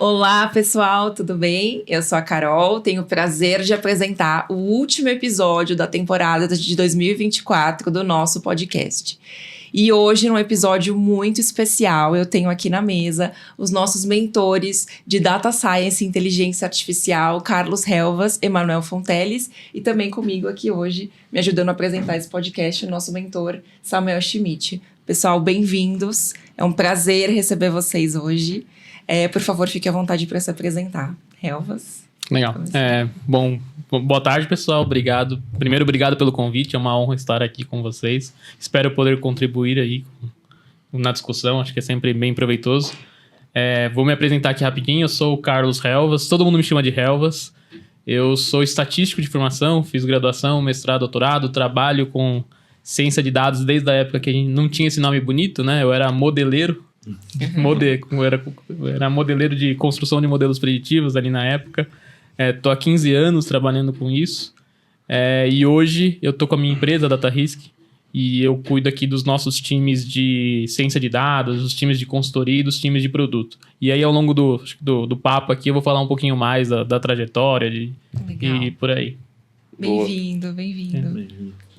Olá, pessoal, tudo bem? Eu sou a Carol, tenho o prazer de apresentar o último episódio da temporada de 2024 do nosso podcast. E hoje, num episódio muito especial, eu tenho aqui na mesa os nossos mentores de Data Science e Inteligência Artificial, Carlos Helvas, Emanuel Fonteles, e também comigo aqui hoje, me ajudando a apresentar esse podcast, o nosso mentor, Samuel Schmidt. Pessoal, bem-vindos. É um prazer receber vocês hoje. Por favor, fique à vontade para se apresentar. Helvas. Legal. Bom, boa tarde, pessoal. Obrigado. Primeiro, obrigado pelo convite. É uma honra estar aqui com vocês. Espero poder contribuir aí na discussão. Acho que é sempre bem proveitoso. Vou me apresentar aqui rapidinho. Eu sou o Carlos Helvas. Todo mundo me chama de Helvas. Eu sou estatístico de formação. Fiz graduação, mestrado, doutorado. Trabalho com ciência de dados desde a época que a gente não tinha esse nome bonito, né? Eu era modeleiro. Era modeleiro de construção de modelos preditivos ali na época. Tô há 15 anos trabalhando com isso. E hoje eu tô com a minha empresa, DataRisk, e eu cuido aqui dos nossos times de ciência de dados, dos times de consultoria e dos times de produto. E aí, ao longo do papo aqui, eu vou falar um pouquinho mais da trajetória e por aí. Bem-vindo.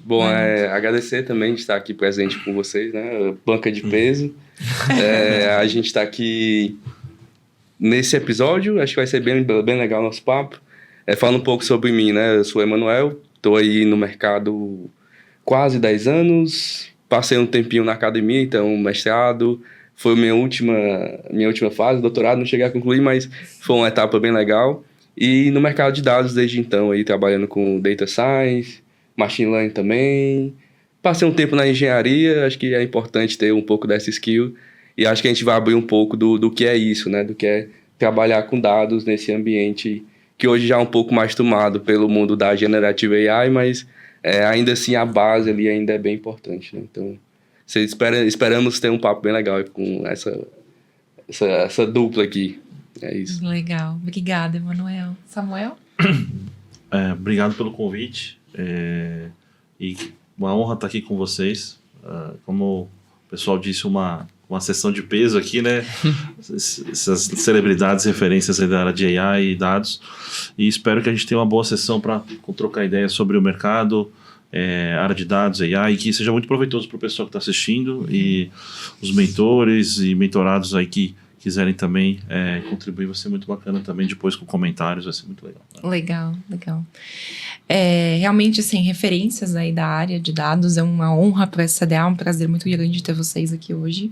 Bom, agradecer também de estar aqui presente com vocês, né? Banca de peso. A gente está aqui nesse episódio, acho que vai ser bem legal o nosso papo. Falando um pouco sobre mim, né? Eu sou Emanuel, estou aí no mercado quase 10 anos, passei um tempinho na academia, então mestrado, foi minha última fase, doutorado, não cheguei a concluir, mas foi uma etapa bem legal. E no mercado de dados desde então, aí trabalhando com Data Science, Machine Learning também. Passei um tempo na engenharia, acho que é importante ter um pouco dessa skill. E acho que a gente vai abrir um pouco do que é isso, né? Do que é trabalhar com dados nesse ambiente que hoje já é um pouco mais tomado pelo mundo da Generative AI, mas ainda assim a base ali ainda é bem importante, né? Então, esperamos ter um papo bem legal com essa dupla aqui. É isso. Legal. Obrigada, Emanuel. Samuel? Obrigado pelo convite. E uma honra estar aqui com vocês. Como o pessoal disse, uma sessão de peso aqui, né? Essas celebridades, referências da área de AI e dados. E espero que a gente tenha uma boa sessão para trocar ideias sobre o mercado, área de dados, AI, e que seja muito proveitoso para o pessoal que está assistindo e os mentores e mentorados aí que quiserem também contribuir, vai ser muito bacana também, depois com comentários, vai ser muito legal. Legal. Realmente, assim, referências aí da área de dados, é uma honra para a CDA, um prazer muito grande ter vocês aqui hoje.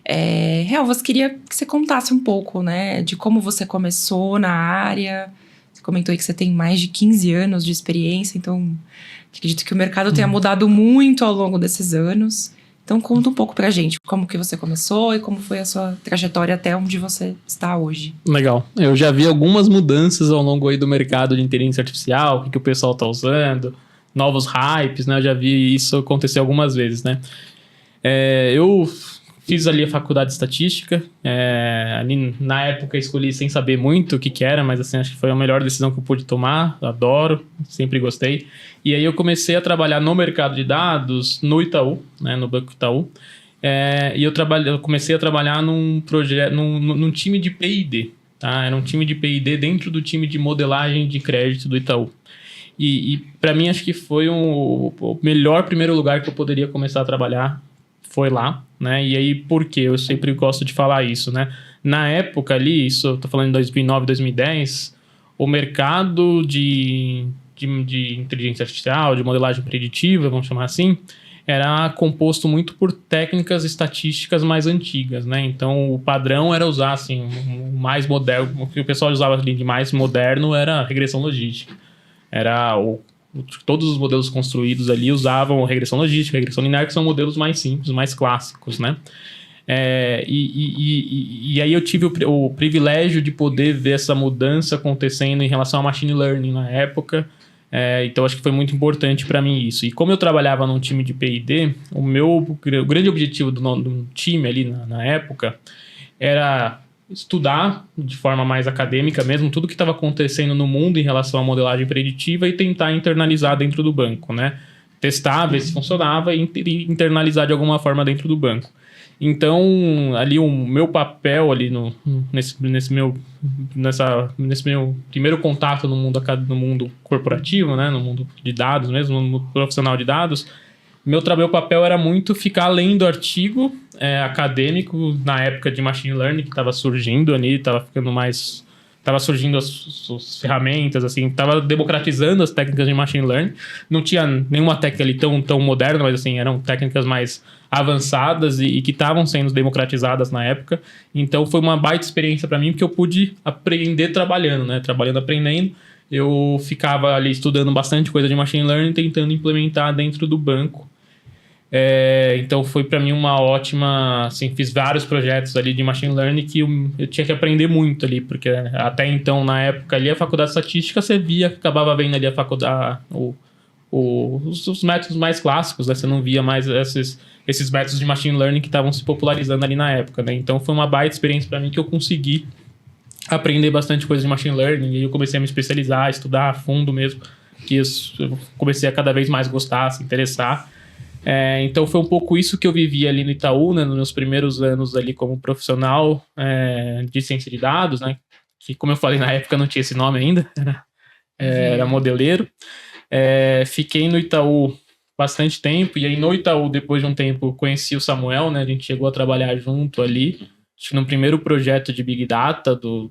Helvas, queria que você contasse um pouco, né, de como você começou na área. Você comentou aí que você tem mais de 15 anos de experiência, então acredito que o mercado tenha mudado muito ao longo desses anos. Então, conta um pouco pra gente como que você começou e como foi a sua trajetória até onde você está hoje. Legal. Eu já vi algumas mudanças ao longo aí do mercado de inteligência artificial, o que o pessoal está usando, novos hypes, né? Eu já vi isso acontecer algumas vezes, né? Eu fiz ali a faculdade de estatística. Ali, na época, escolhi sem saber muito o que era, mas assim, acho que foi a melhor decisão que eu pude tomar. Adoro, sempre gostei. E aí eu comecei a trabalhar no mercado de dados, no Itaú, né, no Banco Itaú. E eu comecei a trabalhar num time de P&D. Tá? Era um time de P&D dentro do time de modelagem de crédito do Itaú. E para mim, acho que foi o melhor primeiro lugar que eu poderia começar a trabalhar. Foi lá, né? E aí, por quê? Eu sempre gosto de falar isso, né? Na época ali, isso eu tô falando em 2009, 2010, o mercado de inteligência artificial, de modelagem preditiva, vamos chamar assim, era composto muito por técnicas estatísticas mais antigas, né? Então, o padrão era usar, assim, o mais moderno, o que o pessoal usava de mais moderno era a regressão logística. Todos os modelos construídos ali usavam regressão logística, regressão linear, que são modelos mais simples, mais clássicos, né? E aí eu tive o privilégio de poder ver essa mudança acontecendo em relação ao machine learning na época. Então acho que foi muito importante para mim isso. E como eu trabalhava num time de P&D, o grande objetivo do time ali na época era estudar de forma mais acadêmica mesmo tudo que estava acontecendo no mundo em relação à modelagem preditiva e tentar internalizar dentro do banco, né? testar, ver se funcionava e internalizar de alguma forma dentro do banco. Então, ali o meu papel ali nesse meu primeiro contato no mundo corporativo, né, no mundo de dados mesmo, no mundo profissional de dados, meu papel era muito ficar lendo artigo acadêmico na época de machine learning que estava surgindo ali, estava surgindo as ferramentas, assim, estava democratizando as técnicas de machine learning. Não tinha nenhuma técnica ali tão moderna, mas assim, eram técnicas mais avançadas e que estavam sendo democratizadas na época. Então foi uma baita experiência para mim, porque eu pude aprender trabalhando, né? Trabalhando, aprendendo. Eu ficava ali estudando bastante coisa de machine learning, tentando implementar dentro do banco. Então foi para mim uma ótima, assim, fiz vários projetos ali de machine learning que eu tinha que aprender muito ali, porque até então, na época ali, a faculdade de estatística você acabava vendo ali a faculdade, os métodos mais clássicos, né? Você não via mais esses métodos de machine learning que estavam se popularizando ali na época, né? Então foi uma baita experiência para mim que eu consegui aprender bastante coisa de machine learning, e eu comecei a me especializar, estudar a fundo mesmo, que eu comecei a cada vez mais gostar, se interessar. Então foi um pouco isso que eu vivi ali no Itaú, né, nos meus primeiros anos ali como profissional de ciência de dados, né, que, como eu falei, na época não tinha esse nome ainda, era modeleiro. Fiquei no Itaú bastante tempo, e aí no Itaú, depois de um tempo, conheci o Samuel, né, a gente chegou a trabalhar junto ali, acho que no primeiro projeto de Big Data do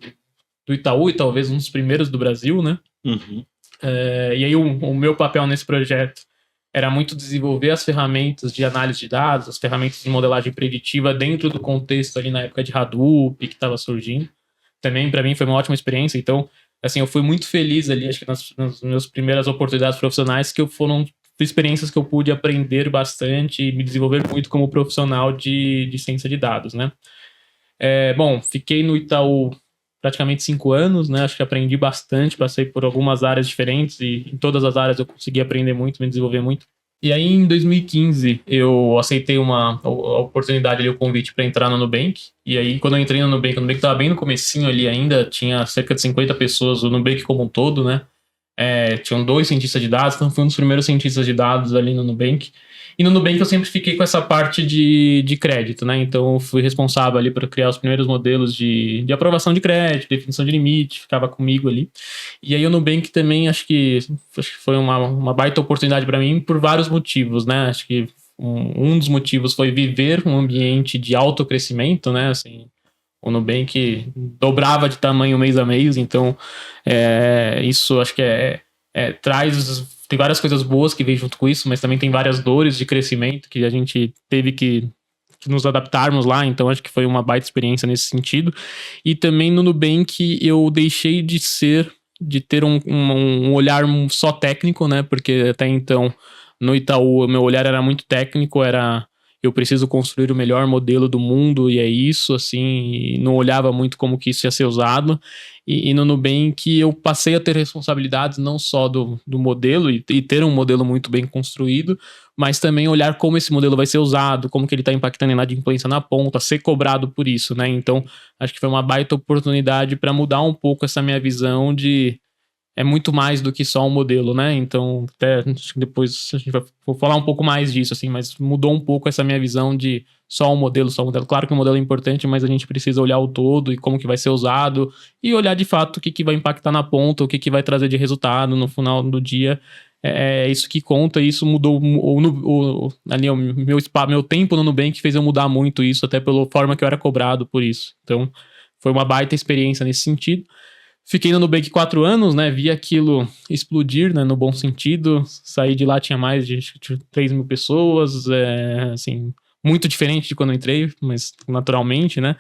Itaú, e talvez um dos primeiros do Brasil, né. Uhum. E aí o meu papel nesse projeto era muito desenvolver as ferramentas de análise de dados, as ferramentas de modelagem preditiva dentro do contexto ali na época de Hadoop, que estava surgindo. Também, para mim, foi uma ótima experiência. Então, assim, eu fui muito feliz ali, acho que nas minhas primeiras oportunidades profissionais, que foram experiências que eu pude aprender bastante e me desenvolver muito como profissional de ciência de dados, né? Bom, fiquei no Itaú praticamente 5 anos, né? Acho que aprendi bastante, passei por algumas áreas diferentes e em todas as áreas eu consegui aprender muito, me desenvolver muito. E aí em 2015 eu aceitei a oportunidade ali, o convite para entrar no Nubank. E aí quando eu entrei no Nubank, o Nubank estava bem no comecinho ali ainda, tinha cerca de 50 pessoas, o Nubank como um todo, né? Tinham 2 cientistas de dados, então fui um dos primeiros cientistas de dados ali no Nubank. E no Nubank eu sempre fiquei com essa parte de crédito, né? Então eu fui responsável ali para criar os primeiros modelos de aprovação de crédito, definição de limite, ficava comigo ali. E aí o Nubank também acho que foi uma baita oportunidade para mim por vários motivos, né? Acho que um dos motivos foi viver um ambiente de alto crescimento, né? Assim, o Nubank dobrava de tamanho mês a mês, então isso acho que tem várias coisas boas que vêm junto com isso, mas também tem várias dores de crescimento que a gente teve que nos adaptarmos lá, então acho que foi uma baita experiência nesse sentido. E também no Nubank eu deixei de ter um olhar só técnico, né? Porque até então no Itaú o meu olhar era muito técnico, eu preciso construir o melhor modelo do mundo e é isso, assim, e não olhava muito como que isso ia ser usado. E no Nubank eu passei a ter responsabilidades não só do modelo e ter um modelo muito bem construído, mas também olhar como esse modelo vai ser usado, como que ele está impactando a inadimplência na ponta, ser cobrado por isso, né? Então, acho que foi uma baita oportunidade para mudar um pouco essa minha visão de muito mais do que só um modelo, né? Então, até acho que depois a gente vou falar um pouco mais disso, assim, mas mudou um pouco essa minha visão de só um modelo. Claro que o modelo é importante, mas a gente precisa olhar o todo e como que vai ser usado e olhar de fato o que vai impactar na ponta, o que vai trazer de resultado no final do dia. É isso que conta, e isso mudou ali o meu tempo no Nubank fez eu mudar muito isso, até pela forma que eu era cobrado por isso. Então, foi uma baita experiência nesse sentido. Fiquei no Nubank 4 anos, né? Vi aquilo explodir, né? No bom sentido. Saí de lá, tinha mais de 3 mil pessoas. Assim, muito diferente de quando eu entrei, mas naturalmente, né?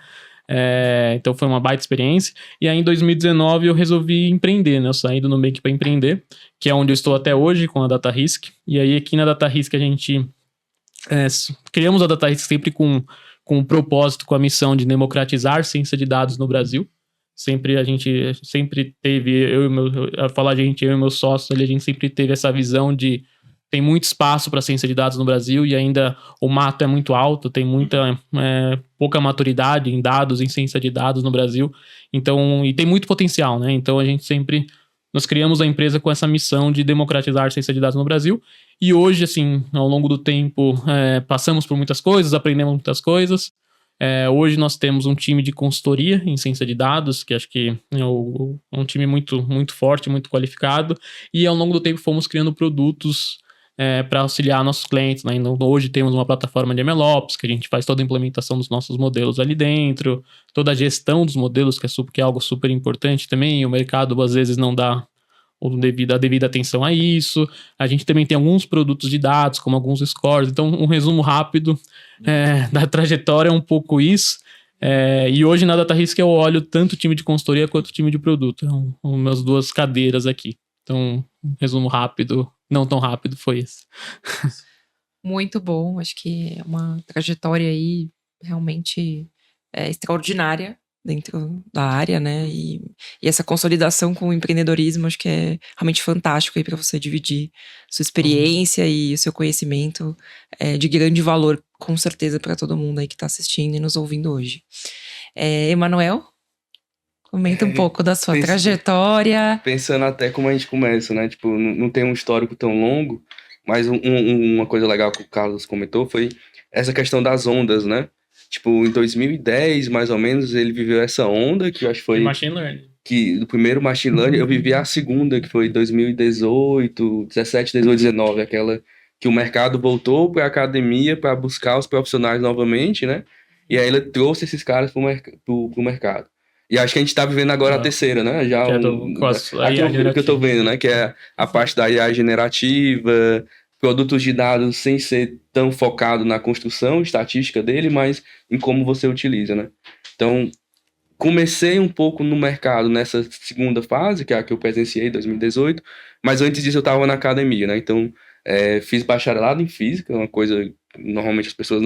Então foi uma baita experiência. E aí em 2019 eu resolvi empreender, né? Eu saí do Nubank para empreender, que é onde eu estou até hoje com a DataRisk. E aí aqui na DataRisk a gente criamos a DataRisk sempre com o propósito, com a missão de democratizar ciência de dados no Brasil. A gente sempre teve, eu e meu sócio, a gente sempre teve essa visão de tem muito espaço para ciência de dados no Brasil e ainda o mato é muito alto, tem pouca maturidade em dados, em ciência de dados no Brasil, então, e tem muito potencial, né? Então a gente sempre nós criamos a empresa com essa missão de democratizar a ciência de dados no Brasil. E hoje, assim, ao longo do tempo, passamos por muitas coisas, aprendemos muitas coisas. Hoje nós temos um time de consultoria em ciência de dados, que acho que é um time muito, muito forte, muito qualificado. E ao longo do tempo fomos criando produtos para auxiliar nossos clientes, né? Então, hoje temos uma plataforma de MLOps, que a gente faz toda a implementação dos nossos modelos ali dentro, toda a gestão dos modelos, que é algo super importante também. O mercado às vezes não dá a devida atenção a isso. A gente também tem alguns produtos de dados, como alguns scores. Então, um resumo rápido da trajetória é um pouco isso. E hoje na DataRisk eu olho tanto o time de consultoria quanto o time de produto. São minhas duas cadeiras aqui. Então, um resumo rápido, não tão rápido, foi esse. Muito bom, acho que é uma trajetória aí realmente extraordinária dentro da área, né? E essa consolidação com o empreendedorismo, acho que é realmente fantástico aí para você dividir sua experiência e o seu conhecimento de grande valor, com certeza, para todo mundo aí que está assistindo e nos ouvindo hoje. Emanuel, comenta um pouco da sua trajetória. Pensando até como a gente começa, né? Tipo, não tem um histórico tão longo, mas uma coisa legal que o Carlos comentou foi essa questão das ondas, né? Tipo, em 2010, mais ou menos, ele viveu essa onda, que eu acho que foi... Machine Learning. Do primeiro Machine Learning, eu vivi a segunda, que foi 2018, 17, 18, 19, aquela que o mercado voltou para a academia para buscar os profissionais novamente, né? E aí ele trouxe esses caras pro mercado. E acho que a gente tá vivendo agora a terceira, né? Já que eu tô vendo, né? Que é a parte da IA generativa, produtos de dados sem ser tão focado na construção estatística dele, mas em como você utiliza, né? Então, comecei um pouco no mercado nessa segunda fase, que é a que eu presenciei em 2018, mas antes disso eu estava na academia, né? Então, fiz bacharelado em física, uma coisa, normalmente as pessoas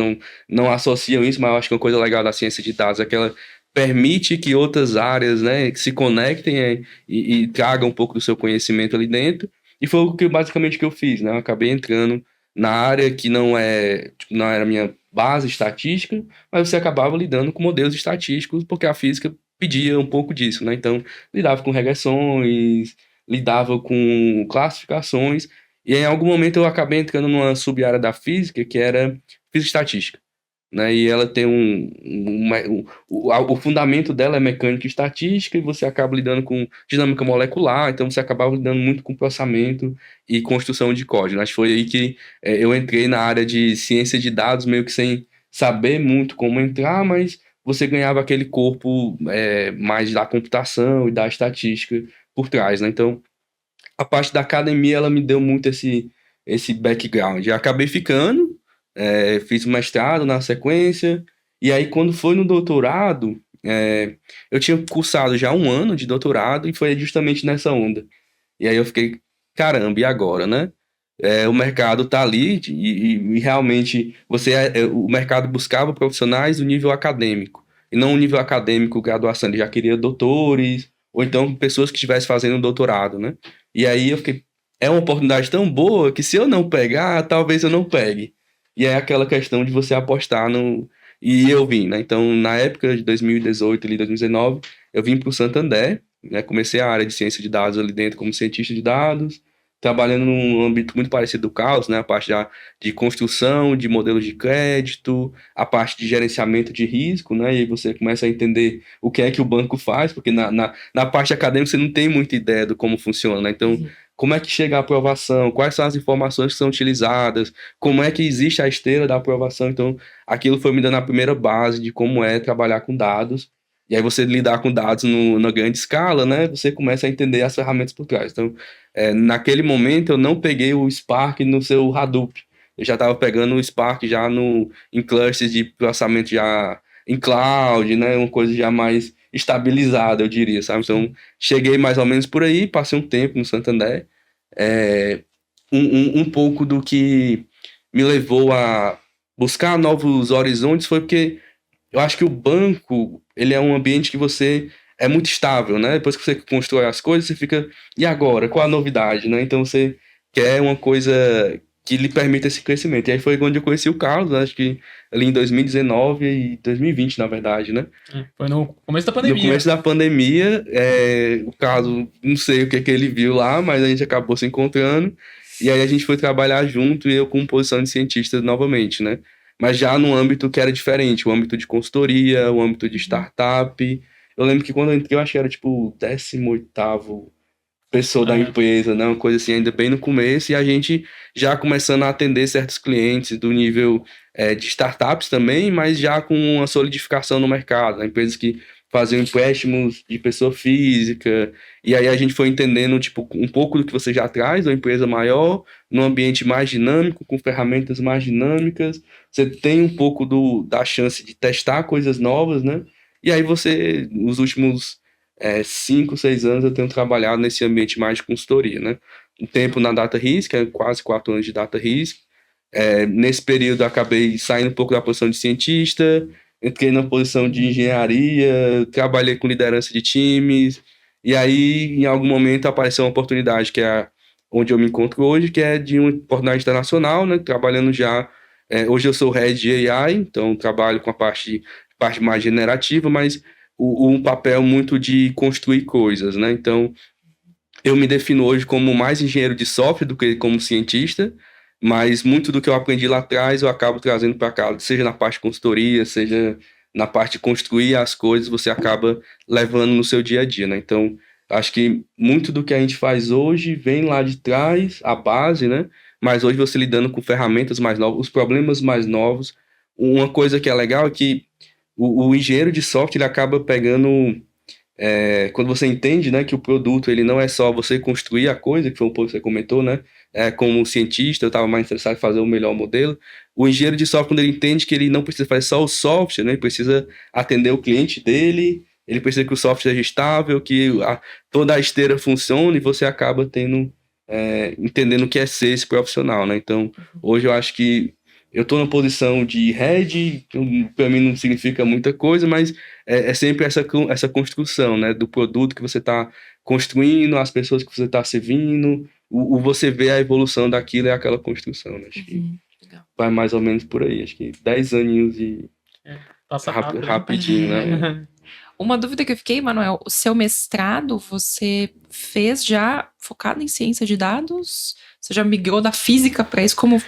não associam isso, mas eu acho que uma coisa legal da ciência de dados é que ela permite que outras áreas, né, se conectem e tragam um pouco do seu conhecimento ali dentro. E foi o que basicamente que eu fiz, né? Eu acabei entrando na área que não era a minha base estatística, mas você acabava lidando com modelos estatísticos, porque a física pedia um pouco disso, né? Então, lidava com regressões, lidava com classificações, e em algum momento eu acabei entrando numa sub-área da física, que era física estatística, né? E ela tem o fundamento dela é mecânica e estatística, e você acaba lidando com dinâmica molecular, então você acaba lidando muito com processamento e construção de código. Acho que foi aí que eu entrei na área de ciência de dados, meio que sem saber muito como entrar, mas você ganhava aquele corpo mais da computação e da estatística por trás, né? Então, a parte da academia, ela me deu muito esse background. Eu acabei ficando, fiz o mestrado na sequência, e aí quando foi no doutorado, eu tinha cursado já 1 ano de doutorado, e foi justamente nessa onda. E aí eu fiquei, caramba, e agora, né? O mercado tá ali, e realmente o mercado buscava profissionais do nível acadêmico, e não o nível acadêmico graduação, ele já queria doutores, ou então pessoas que estivessem fazendo doutorado, né? E aí eu fiquei, é uma oportunidade tão boa que se eu não pegar, talvez eu não pegue. E é aquela questão de você apostar no... E eu vim, né? Então, na época de 2018 e 2019, eu vim para o Santander, né? Comecei a área de ciência de dados ali dentro como cientista de dados, trabalhando num âmbito muito parecido do Carlos, né? A parte de construção, de modelos de crédito, a parte de gerenciamento de risco, né? E aí você começa a entender o que é que o banco faz, porque na parte acadêmica você não tem muita ideia de como funciona, né? Então, como é que chega a aprovação, quais são as informações que são utilizadas, como é que existe a esteira da aprovação. Então, aquilo foi me dando a primeira base de como é trabalhar com dados. E aí você lidar com dados na grande escala, né? Você começa a entender as ferramentas por trás. Então, naquele momento, eu não peguei o Spark no seu Hadoop. Eu já estava pegando o Spark já em clusters de processamento já em cloud, né? Uma coisa já mais estabilizada, eu diria, sabe? Então, cheguei mais ou menos por aí, passei um tempo no Santander. Um pouco do que me levou a buscar novos horizontes foi porque eu acho que o banco, ele é um ambiente que você é muito estável, né? Depois que você constrói as coisas, você fica, e agora? Qual a novidade, né? Então você quer uma coisa que lhe permita esse crescimento. E aí foi onde eu conheci o Carlos, acho que ali em 2019 e 2020, na verdade, né? Foi no começo da pandemia. No começo da pandemia, o Carlos, não sei o que ele viu lá, mas a gente acabou se encontrando. E aí a gente foi trabalhar junto e eu com posição de cientista novamente, né? Mas já num âmbito que era diferente, o âmbito de consultoria, o âmbito de startup. Eu lembro que quando eu entrei, eu acho que era tipo o 18º pessoa da empresa, né? Uma coisa assim, ainda bem no começo, e a gente já começando a atender certos clientes do nível de startups também, mas já com uma solidificação no mercado, né? Empresas que faziam empréstimos de pessoa física, e aí a gente foi entendendo, tipo, um pouco do que você já traz, uma empresa maior, num ambiente mais dinâmico, com ferramentas mais dinâmicas, você tem um pouco da chance de testar coisas novas, né? E aí você, nos últimos 5, 6 anos eu tenho trabalhado nesse ambiente mais de consultoria, né? Um tempo na Data Risk, quase 4 anos de Data Risk. Nesse período eu acabei saindo um pouco da posição de cientista, entrei na posição de engenharia, trabalhei com liderança de times, e aí em algum momento apareceu uma oportunidade que é onde eu me encontro hoje, que é de uma oportunidade internacional, né? Trabalhando já, hoje eu sou Head de AI, então trabalho com a parte mais generativa, mas um papel muito de construir coisas, né? Então, eu me defino hoje como mais engenheiro de software do que como cientista, mas muito do que eu aprendi lá atrás eu acabo trazendo para cá, seja na parte de consultoria, seja na parte de construir as coisas, você acaba levando no seu dia a dia, né? Então, acho que muito do que a gente faz hoje vem lá de trás, a base, né? Mas hoje você lidando com ferramentas mais novas, os problemas mais novos. Uma coisa que é legal é que o engenheiro de software ele acaba pegando, quando você entende, né, que o produto ele não é só você construir a coisa, que foi um pouco que você comentou, né, como cientista eu estava mais interessado em fazer o melhor modelo. O engenheiro de software, quando ele entende que ele não precisa fazer só o software, né, ele precisa atender o cliente dele, ele precisa que o software seja estável, que toda a esteira funcione, e você acaba entendendo o que é ser esse profissional, né. Então, hoje eu acho que eu estou na posição de head, para mim não significa muita coisa, mas é sempre essa construção, né, do produto que você está construindo, as pessoas que você está servindo, você vê a evolução daquilo, é aquela construção, né? Acho que vai mais ou menos por aí, acho que 10 aninhos e passa rápido, rapidinho, né? Uma dúvida que eu fiquei, Manuel, o seu mestrado você fez já focado em ciência de dados? Você já migrou da física para isso? Como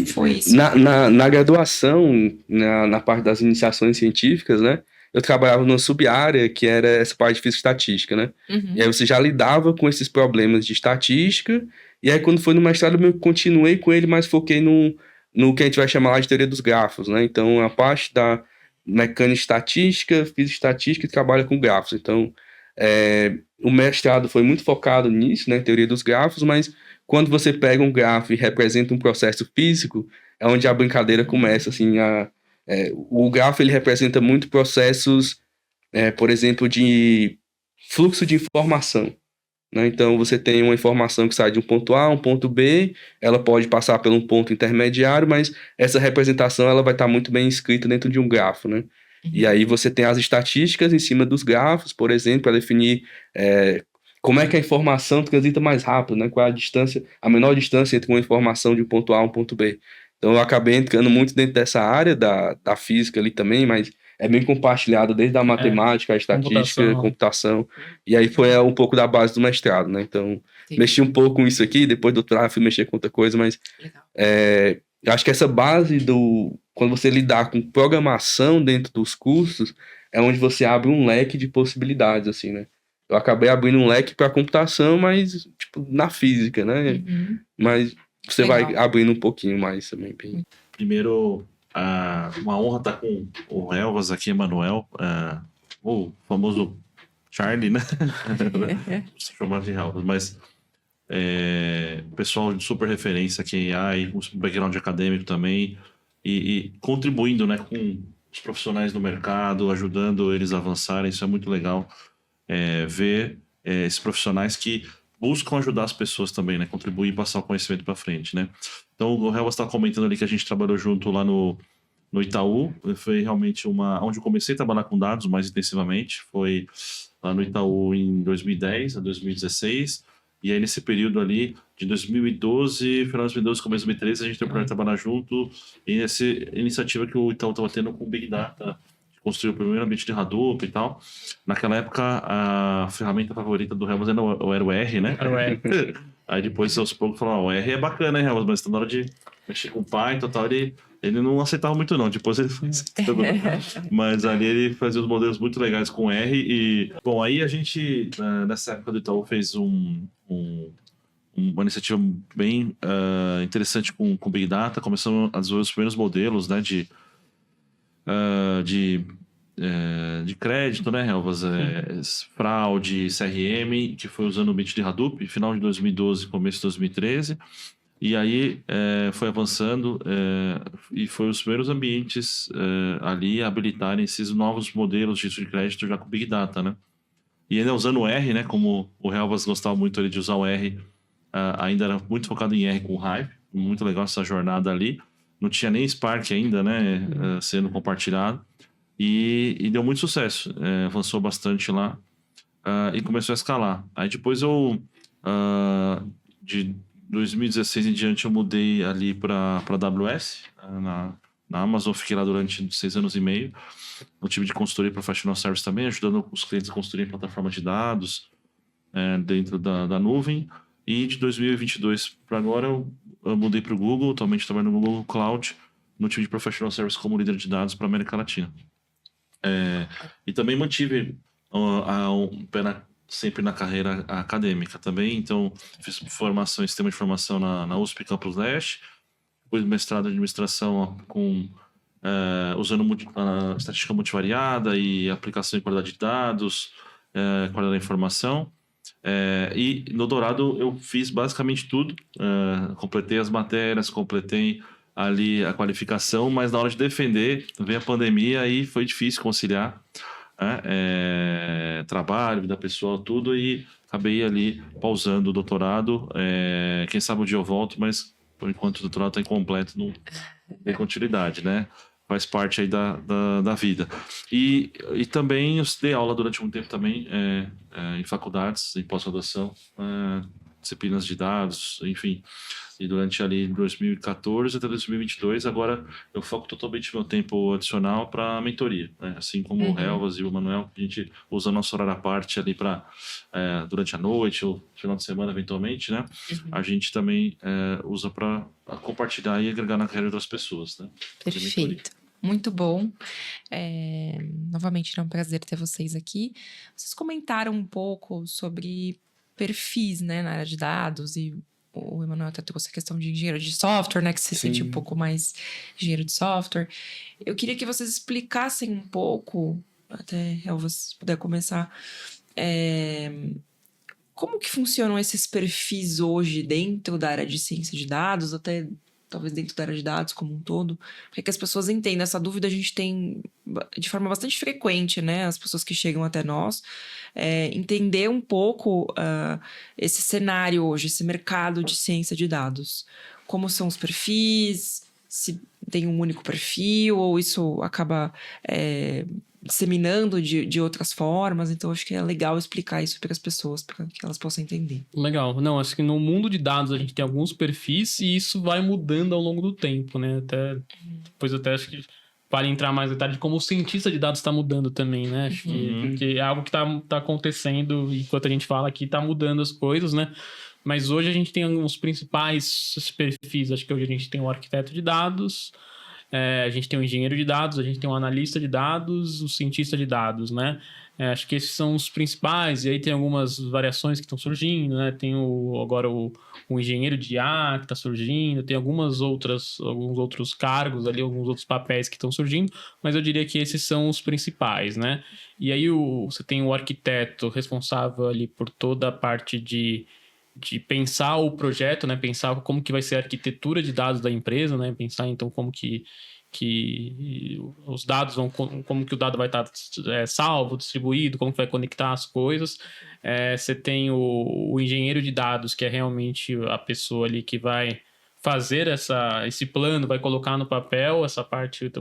foi isso? Na graduação, na parte das iniciações científicas, né? Eu trabalhava numa sub-área que era essa parte de física e estatística, né? Uhum. E aí você já lidava com esses problemas de estatística, e aí quando foi no mestrado eu continuei com ele, mas foquei no que a gente vai chamar lá de teoria dos grafos, né? Então, a parte da mecânica estatística, física estatística e trabalha com grafos. Então, o mestrado foi muito focado nisso, né? Teoria dos grafos, mas quando você pega um grafo e representa um processo físico, é onde a brincadeira começa, assim, o grafo ele representa muito processos, por exemplo, de fluxo de informação, né? Então, você tem uma informação que sai de um ponto A a um ponto B, ela pode passar por um ponto intermediário, mas essa representação ela vai estar muito bem escrita dentro de um grafo, né? Uhum. E aí você tem as estatísticas em cima dos grafos, por exemplo, para definir como é que a informação transita mais rápido, né? Qual é a menor distância entre uma informação de um ponto A a um ponto B. Então, eu acabei entrando muito dentro dessa área da física ali também, mas é bem compartilhado desde a matemática, a estatística, computação. E aí foi um pouco da base do mestrado, né? Então, mexi um pouco com isso aqui, depois do doutorado fui mexer com outra coisa, mas eu acho que essa base quando você lidar com programação dentro dos cursos, é onde você abre um leque de possibilidades, assim, né? Eu acabei abrindo um leque para computação, mas, tipo, na física, né? Uhum. Mas você vai abrindo um pouquinho mais também. Primeiro, uma honra estar com o Helvas aqui, Emanuel, o famoso Charlie, né? Chamado de Helvas, mas pessoal de super referência aqui em AI, um background acadêmico também, e contribuindo, né, com os profissionais do mercado, ajudando eles a avançarem. Isso é muito legal, ver esses profissionais que buscam ajudar as pessoas também, né? Contribuir e passar o conhecimento para frente, né? Então, o Helvas está comentando ali que a gente trabalhou junto lá no Itaú. Foi realmente onde eu comecei a trabalhar com dados mais intensivamente. Foi lá no Itaú em 2010 a 2016. E aí, nesse período ali, de 2012, final de 2012, começo de 2013, a gente tem o projeto de trabalhar junto. E essa iniciativa que o Itaú estava tendo com o Big Data, construiu o primeiro ambiente de Hadoop e tal. Naquela época, a ferramenta favorita do Helmut era o R, né? Era o R. Aí depois, aos poucos, falaram, o R é bacana, hein, Helmut? Mas tá na hora de mexer com Python e tal. Ele não aceitava muito, não. Depois ele foi aceitando. Mas ali ele fazia os modelos muito legais com R. E, bom, aí a gente, nessa época do Itaú, fez uma iniciativa bem interessante com Big Data. Começamos a desenvolver os primeiros modelos, né, de crédito, né, Helvas? Fraude, CRM, que foi usando o ambiente de Hadoop, final de 2012, começo de 2013. E aí foi avançando e foi os primeiros ambientes ali a habilitarem esses novos modelos de crédito já com Big Data, né? E ainda usando o R, né? Como o Helvas gostava muito ali de usar o R, ainda era muito focado em R com Hive. Muito legal essa jornada ali. Não tinha nem Spark ainda, né? Sendo compartilhado. E deu muito sucesso. Avançou bastante lá e começou a escalar. Aí depois de 2016 em diante, eu mudei ali para AWS, na Amazon. Fiquei lá durante 6 anos e meio, no time de consultoria Professional Service também, ajudando os clientes a construir plataforma de dados dentro da nuvem. E de 2022 para agora, eu mudei para o Google, atualmente trabalho no Google Cloud, no time de Professional Service como líder de dados para a América Latina. E também mantive um pé sempre na carreira acadêmica também, então fiz formação em sistema de informação na USP Campus Leste, depois mestrado em administração usando estatística multivariada e aplicação em qualidade de dados, qualidade da informação. E no doutorado eu fiz basicamente tudo, completei as matérias, completei ali a qualificação, mas na hora de defender veio a pandemia e foi difícil conciliar trabalho, vida pessoal, tudo, e acabei ali pausando o doutorado. Quem sabe um dia eu volto, mas por enquanto o doutorado está incompleto, não tem continuidade, né? Faz parte aí da vida. E também eu dei aula durante um tempo também em faculdades, em pós-graduação, disciplinas de dados, enfim. E durante ali 2014 até 2022, agora eu foco totalmente meu tempo adicional para mentoria, né? Assim como o Helvas e o Manuel, a gente usa nosso horário à parte ali para durante a noite ou final de semana eventualmente, né? A gente também usa para compartilhar e agregar na carreira das pessoas, né? Perfeito. Muito bom. Novamente, é um prazer ter vocês aqui. Vocês comentaram um pouco sobre perfis, né, na área de dados, e o Emanuel até trouxe a questão de engenheiro de software, né, que se sente um pouco mais engenheiro de software. Eu queria que vocês explicassem um pouco, até Elvas puder começar, como que funcionam esses perfis hoje dentro da área de ciência de dados, até talvez dentro da área de dados como um todo, para que as pessoas entendam. Essa dúvida a gente tem de forma bastante frequente, né? As pessoas que chegam até nós, entender um pouco esse cenário hoje, esse mercado de ciência de dados. Como são os perfis, se tem um único perfil, ou isso acaba disseminando de outras formas. Então, acho que é legal explicar isso para as pessoas, para que elas possam entender. Legal. Não, acho que no mundo de dados a gente tem alguns perfis e isso vai mudando ao longo do tempo, né? Depois até acho que vale entrar mais em detalhe de como o cientista de dados está mudando também, né? Acho que é algo que tá acontecendo, enquanto a gente fala aqui, tá mudando as coisas, né? Mas hoje a gente tem os principais perfis. Acho que hoje a gente tem o arquiteto de dados, a gente tem o engenheiro de dados, a gente tem o analista de dados, o cientista de dados, né? Acho que esses são os principais, e aí tem algumas variações que estão surgindo, né? Tem agora o engenheiro de IA que está surgindo, tem alguns outros cargos ali, alguns outros papéis que estão surgindo, mas eu diria que esses são os principais, né? E aí você tem o arquiteto responsável ali por toda a parte de pensar o projeto, né? Pensar como que vai ser a arquitetura de dados da empresa, né? Pensar então como que os dados como que o dado vai estar salvo, distribuído, como que vai conectar as coisas. Você tem o engenheiro de dados, que é realmente a pessoa ali que vai fazer esse plano, vai colocar no papel essa parte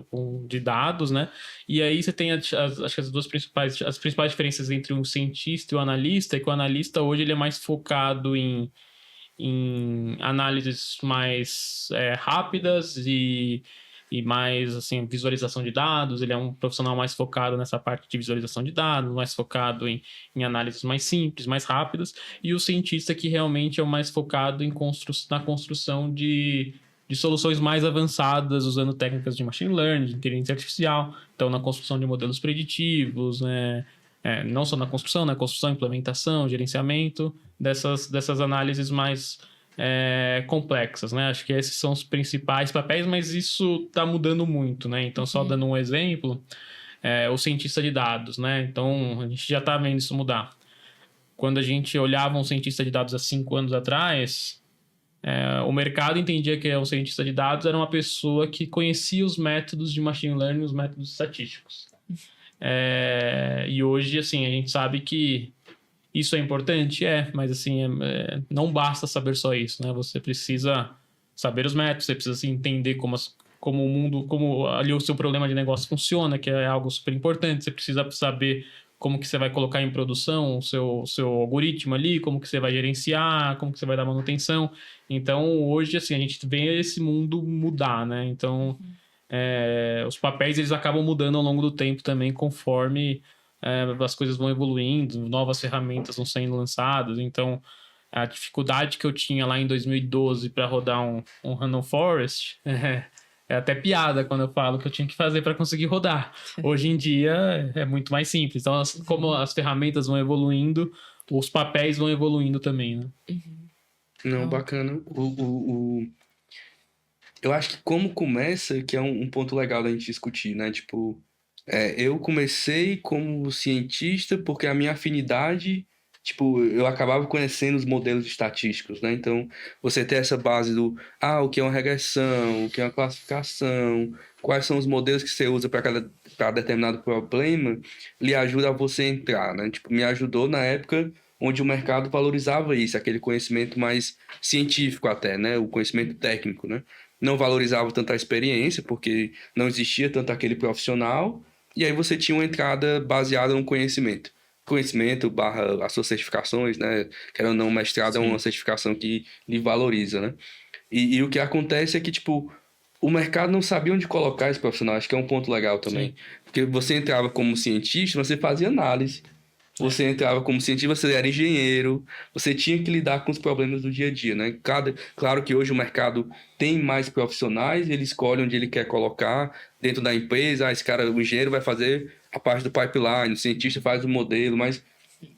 de dados, né? E aí você tem acho que as principais diferenças entre um cientista e o analista é que o analista hoje ele é mais focado em análises mais rápidas e mais, assim, visualização de dados. Ele é um profissional mais focado nessa parte de visualização de dados, mais focado em análises mais simples, mais rápidas, e o cientista que realmente é o mais focado na construção de soluções mais avançadas, usando técnicas de machine learning, de inteligência artificial, então na construção de modelos preditivos, né? Não só na construção, implementação, gerenciamento dessas análises mais complexas, né? Acho que esses são os principais papéis, mas isso está mudando muito, né? Então, só dando um exemplo, o cientista de dados, né? Então, a gente já está vendo isso mudar. Quando a gente olhava um cientista de dados há 5 anos atrás, o mercado entendia que um cientista de dados era uma pessoa que conhecia os métodos de machine learning, os métodos estatísticos. E hoje, assim, a gente sabe que isso é importante? Mas assim, não basta saber só isso, né? Você precisa saber os métodos, você precisa assim, entender como o mundo, como ali o seu problema de negócio funciona, que é algo super importante. Você precisa saber como que você vai colocar em produção o seu algoritmo ali, como que você vai gerenciar, como que você vai dar manutenção. Então, hoje, assim, a gente vê esse mundo mudar, né? Então, os papéis, eles acabam mudando ao longo do tempo também, conforme as coisas vão evoluindo, novas ferramentas vão sendo lançadas. Então, a dificuldade que eu tinha lá em 2012 para rodar um Random Forest é até piada quando eu falo que eu tinha que fazer para conseguir rodar. Hoje em dia é muito mais simples. Então, como as ferramentas vão evoluindo, os papéis vão evoluindo também, né? Não, bacana. Eu acho que como começa, que é um ponto legal da gente discutir, né? Tipo, eu comecei como cientista porque a minha afinidade, tipo, eu acabava conhecendo os modelos estatísticos, né? Então, você ter essa base o que é uma regressão, o que é uma classificação, quais são os modelos que você usa para determinado problema, lhe ajuda a você entrar, né? Tipo, me ajudou na época onde o mercado valorizava isso, aquele conhecimento mais científico até, né? O conhecimento técnico, né? Não valorizava tanto a experiência, porque não existia tanto aquele profissional, e aí você tinha uma entrada baseada no conhecimento. Conhecimento / as suas certificações, né? Querendo ou não, mestrado é uma certificação que lhe valoriza, né? E o que acontece é que, tipo, o mercado não sabia onde colocar esse profissional. Acho que é um ponto legal também. Sim. Porque você entrava como cientista, você fazia análise. Você entrava como cientista, você era engenheiro, você tinha que lidar com os problemas do dia a dia, né? Claro que hoje o mercado tem mais profissionais, ele escolhe onde ele quer colocar dentro da empresa. Esse cara, o engenheiro vai fazer a parte do pipeline, o cientista faz o modelo, mas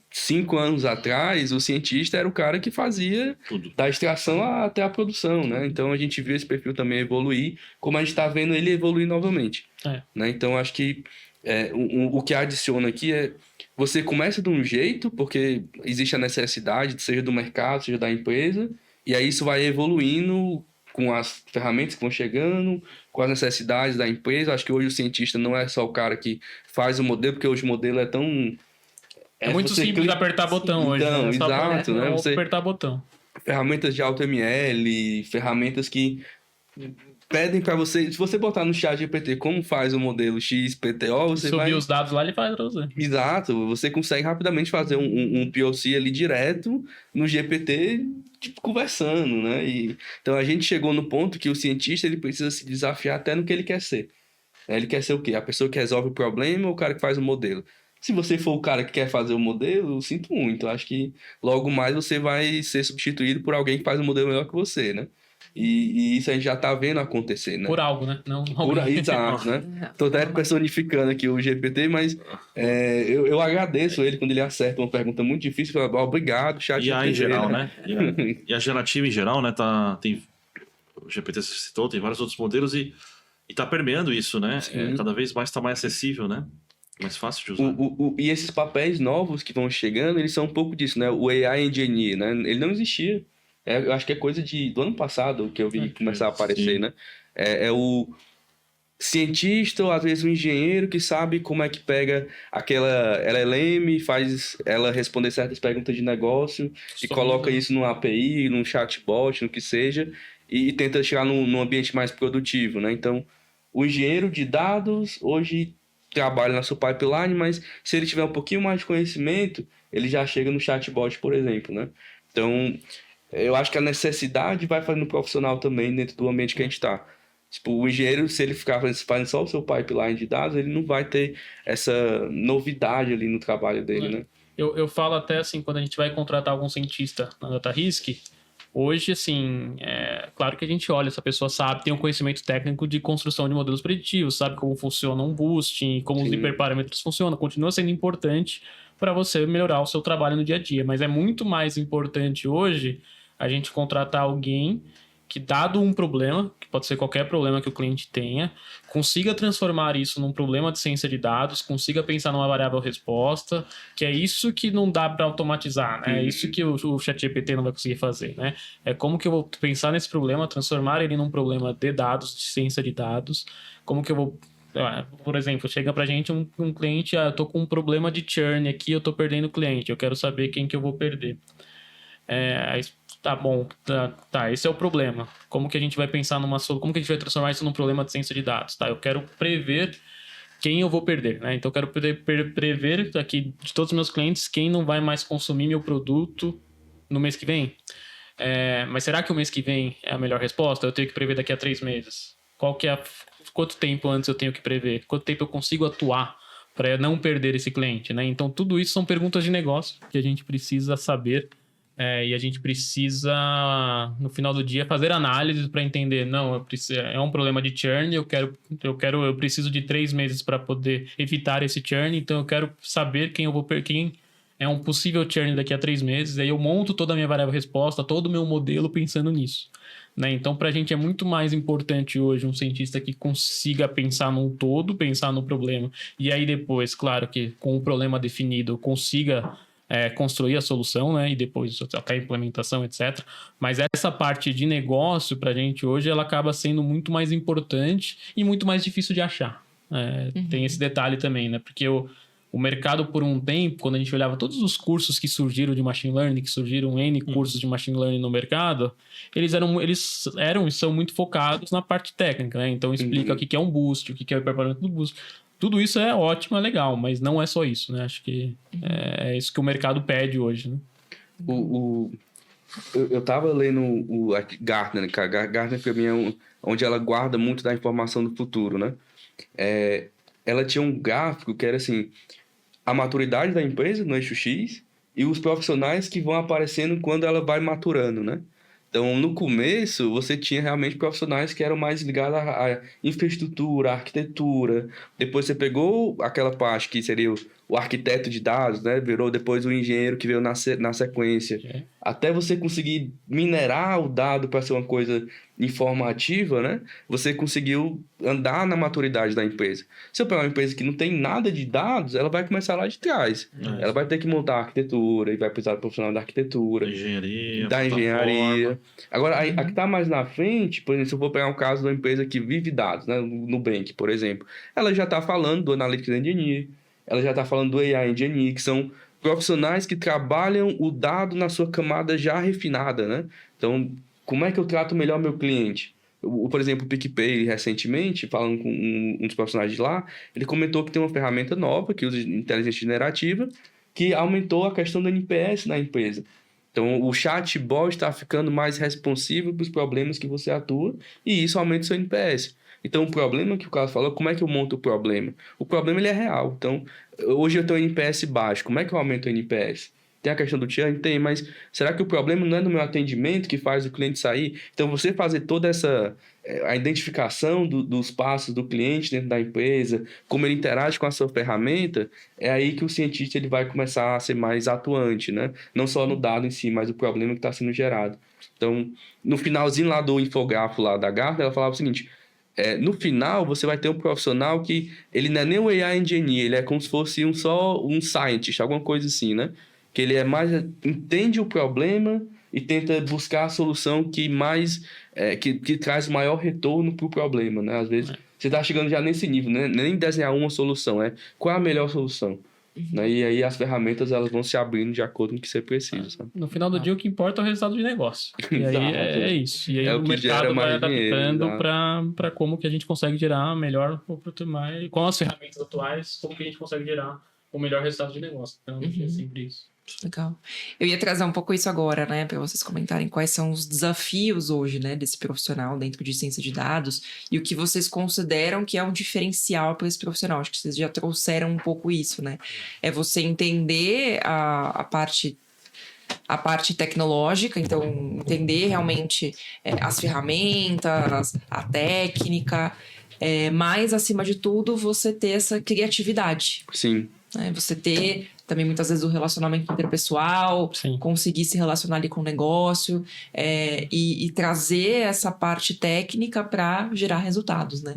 5 anos atrás, o cientista era o cara que fazia tudo, da extração até a produção, né? Então a gente viu esse perfil também evoluir, como a gente está vendo ele evoluir novamente. Né? Então acho que o que adiciona aqui é você começa de um jeito, porque existe a necessidade, seja do mercado, seja da empresa, e aí isso vai evoluindo com as ferramentas que vão chegando, com as necessidades da empresa. Acho que hoje o cientista não é só o cara que faz o modelo, porque hoje o modelo é tão... É muito simples apertar botão hoje. Então, né? Exato, né? Você apertar botão. Ferramentas de AutoML, ferramentas que pedem para você, se você botar no chat GPT como faz o modelo XPTO, você vai... Subir os dados lá, ele faz pra você. Exato, você consegue rapidamente fazer um POC ali direto no GPT, tipo, conversando, né? Então a gente chegou no ponto que o cientista ele precisa se desafiar até no que ele quer ser. Ele quer ser o quê? A pessoa que resolve o problema ou o cara que faz o modelo? Se você for o cara que quer fazer o modelo, eu sinto muito. Acho que logo mais você vai ser substituído por alguém que faz um modelo melhor que você, né? E isso a gente já tá vendo acontecer, né? Por algo, né? Não Exato, né? Tô até personificando aqui o GPT, mas eu agradeço ele quando ele acerta uma pergunta muito difícil. Eu falo, obrigado, chat. E a em geral, né? E a gerativa em geral, né? O GPT você citou, tem vários outros modelos e tá permeando isso, né? Cada vez mais tá mais acessível, né? Mais fácil de usar. E esses papéis novos que vão chegando, eles são um pouco disso, né? O AI Engineer, né? Ele não existia. Eu acho que é coisa do ano passado que eu vi começar a aparecer, né? É o cientista ou às vezes o engenheiro que sabe como é que pega aquela LLM, faz ela responder certas perguntas de negócio e coloca isso numa API, num chatbot, no que seja, e tenta chegar num ambiente mais produtivo, né? Então, o engenheiro de dados hoje trabalha na sua pipeline, mas se ele tiver um pouquinho mais de conhecimento, ele já chega no chatbot, por exemplo, né? Então, eu acho que a necessidade vai fazendo profissional também dentro do ambiente que a gente está. Tipo, o engenheiro, se ele ficar fazendo só o seu pipeline de dados, ele não vai ter essa novidade ali no trabalho dele, né? Eu falo até assim, quando a gente vai contratar algum cientista na DataRisk, hoje, assim, claro que a gente olha, essa pessoa sabe, tem um conhecimento técnico de construção de modelos preditivos, sabe como funciona um boosting, como os hiperparâmetros funcionam, continua sendo importante para você melhorar o seu trabalho no dia a dia, mas é muito mais importante hoje a gente contratar alguém que, dado um problema, que pode ser qualquer problema que o cliente tenha, consiga transformar isso num problema de ciência de dados, consiga pensar numa variável resposta, que é isso que não dá para automatizar, né? É isso que o ChatGPT não vai conseguir fazer, né? É como que eu vou pensar nesse problema, transformar ele num problema de dados, de ciência de dados, como que eu vou... Por exemplo, chega pra gente um cliente, eu tô com um problema de churn aqui, eu tô perdendo cliente, eu quero saber quem que eu vou perder. Tá bom, tá, esse é o problema. Como que a gente vai pensar como que a gente vai transformar isso num problema de ciência de dados? Tá, eu quero prever quem eu vou perder, né? Então eu quero prever aqui de todos os meus clientes quem não vai mais consumir meu produto no mês que vem. Mas será que o mês que vem é a melhor resposta? Eu tenho que prever daqui a 3 meses. Quanto tempo antes eu tenho que prever? Quanto tempo eu consigo atuar para não perder esse cliente, né? Então tudo isso são perguntas de negócio que a gente precisa saber. E a gente precisa, no final do dia, fazer análises para entender, é um problema de churn, eu preciso de 3 meses para poder evitar esse churn, então eu quero saber quem é um possível churn daqui a 3 meses, aí eu monto toda a minha variável resposta, todo o meu modelo pensando nisso. Né? Então, para a gente é muito mais importante hoje um cientista que consiga pensar num todo, pensar no problema, e aí depois, claro que com o problema definido, consiga... construir a solução, né, e depois até a implementação, etc. Mas essa parte de negócio, para a gente hoje, ela acaba sendo muito mais importante e muito mais difícil de achar. Tem esse detalhe também, né, porque o mercado, por um tempo, quando a gente olhava todos os cursos que surgiram de Machine Learning, que surgiram N cursos de Machine Learning no mercado, eles eram e são muito focados na parte técnica, né, então explica o que é um boost, o que é o hiperparâmetro do boost. Tudo isso é ótimo, é legal, mas não é só isso, né? Acho que é isso que o mercado pede hoje, né? Eu tava lendo a Gartner, cara. Gartner, pra mim, é onde ela guarda muito da informação do futuro, né? Ela tinha um gráfico que era assim, a maturidade da empresa no eixo X e os profissionais que vão aparecendo quando ela vai maturando, né? Então, no começo, você tinha realmente profissionais que eram mais ligados à infraestrutura, à arquitetura. Depois você pegou aquela parte que seria o arquiteto de dados, né? Virou depois o engenheiro que veio na sequência. Até você conseguir minerar o dado para ser uma coisa informativa, né? Você conseguiu andar na maturidade da empresa. Se eu pegar uma empresa que não tem nada de dados, ela vai começar lá de trás. Ela vai ter que montar a arquitetura e vai precisar do profissional da arquitetura. Da engenharia. Agora, a que está mais na frente, por exemplo, se eu for pegar um caso de uma empresa que vive dados, né? Nubank, por exemplo, ela já está falando do Analytics Engineer, ela já está falando do AI Engineer, que são profissionais que trabalham o dado na sua camada já refinada, né? Então, como é que eu trato melhor meu cliente? Por exemplo, o PicPay, recentemente, falando com um dos profissionais de lá, ele comentou que tem uma ferramenta nova, que usa inteligência generativa, que aumentou a questão do NPS na empresa. Então, o chatbot está ficando mais responsivo para os problemas que você atua, e isso aumenta o seu NPS. Então, o problema que o Carlos falou, como é que eu monto o problema? O problema ele é real. Então, hoje eu tenho NPS baixo, como é que eu aumento o NPS? Tem a questão do churn? Tem, mas será que o problema não é no meu atendimento que faz o cliente sair? Então, você fazer toda a identificação dos passos do cliente dentro da empresa, como ele interage com a sua ferramenta, é aí que o cientista ele vai começar a ser mais atuante, né? Não só no dado em si, mas o problema que está sendo gerado. Então, no finalzinho lá do infográfico lá da Gartner, ela falava o seguinte... no final, você vai ter um profissional que ele não é nem um AI Engineer, ele é como se fosse só um scientist, alguma coisa assim, né? Que ele entende o problema e tenta buscar a solução que mais que traz maior retorno para o problema, né? Às vezes você está chegando já nesse nível, né? Nem desenhar uma solução, qual é a melhor solução? né? E aí as ferramentas elas vão se abrindo de acordo com o que você precisa, sabe? No final do dia, o que importa é o resultado de negócio. E aí Exato. é isso. E aí É o o que gera mercado vai mais dinheiro, adaptando exato. para como que a gente consegue gerar melhor, com as ferramentas atuais, como que a gente consegue gerar o melhor resultado de negócio. Então, é sempre isso. Legal. Eu ia trazer um pouco isso agora, né, para vocês comentarem quais são os desafios hoje, né, desse profissional dentro de ciência de dados e o que vocês consideram que é um diferencial para esse profissional. Acho que vocês já trouxeram um pouco isso, né? É você entender a parte tecnológica, então entender realmente as ferramentas, a técnica, mas acima de tudo você ter essa criatividade. Sim. Você ter também muitas vezes o relacionamento interpessoal, Sim. conseguir se relacionar ali com o negócio e trazer essa parte técnica para gerar resultados, né?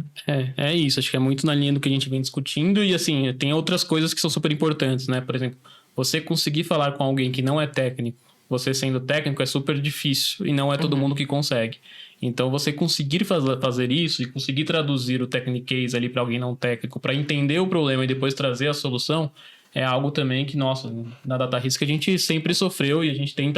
É isso. Acho que é muito na linha do que a gente vem discutindo e assim, tem outras coisas que são super importantes, né? Por exemplo, você conseguir falar com alguém que não é técnico, você sendo técnico é super difícil e não é todo mundo que consegue. Então, você conseguir fazer isso e conseguir traduzir o techniquez ali para alguém não técnico, para entender o problema e depois trazer a solução, é algo também que, nossa, na DataRisk a gente sempre sofreu e a gente tem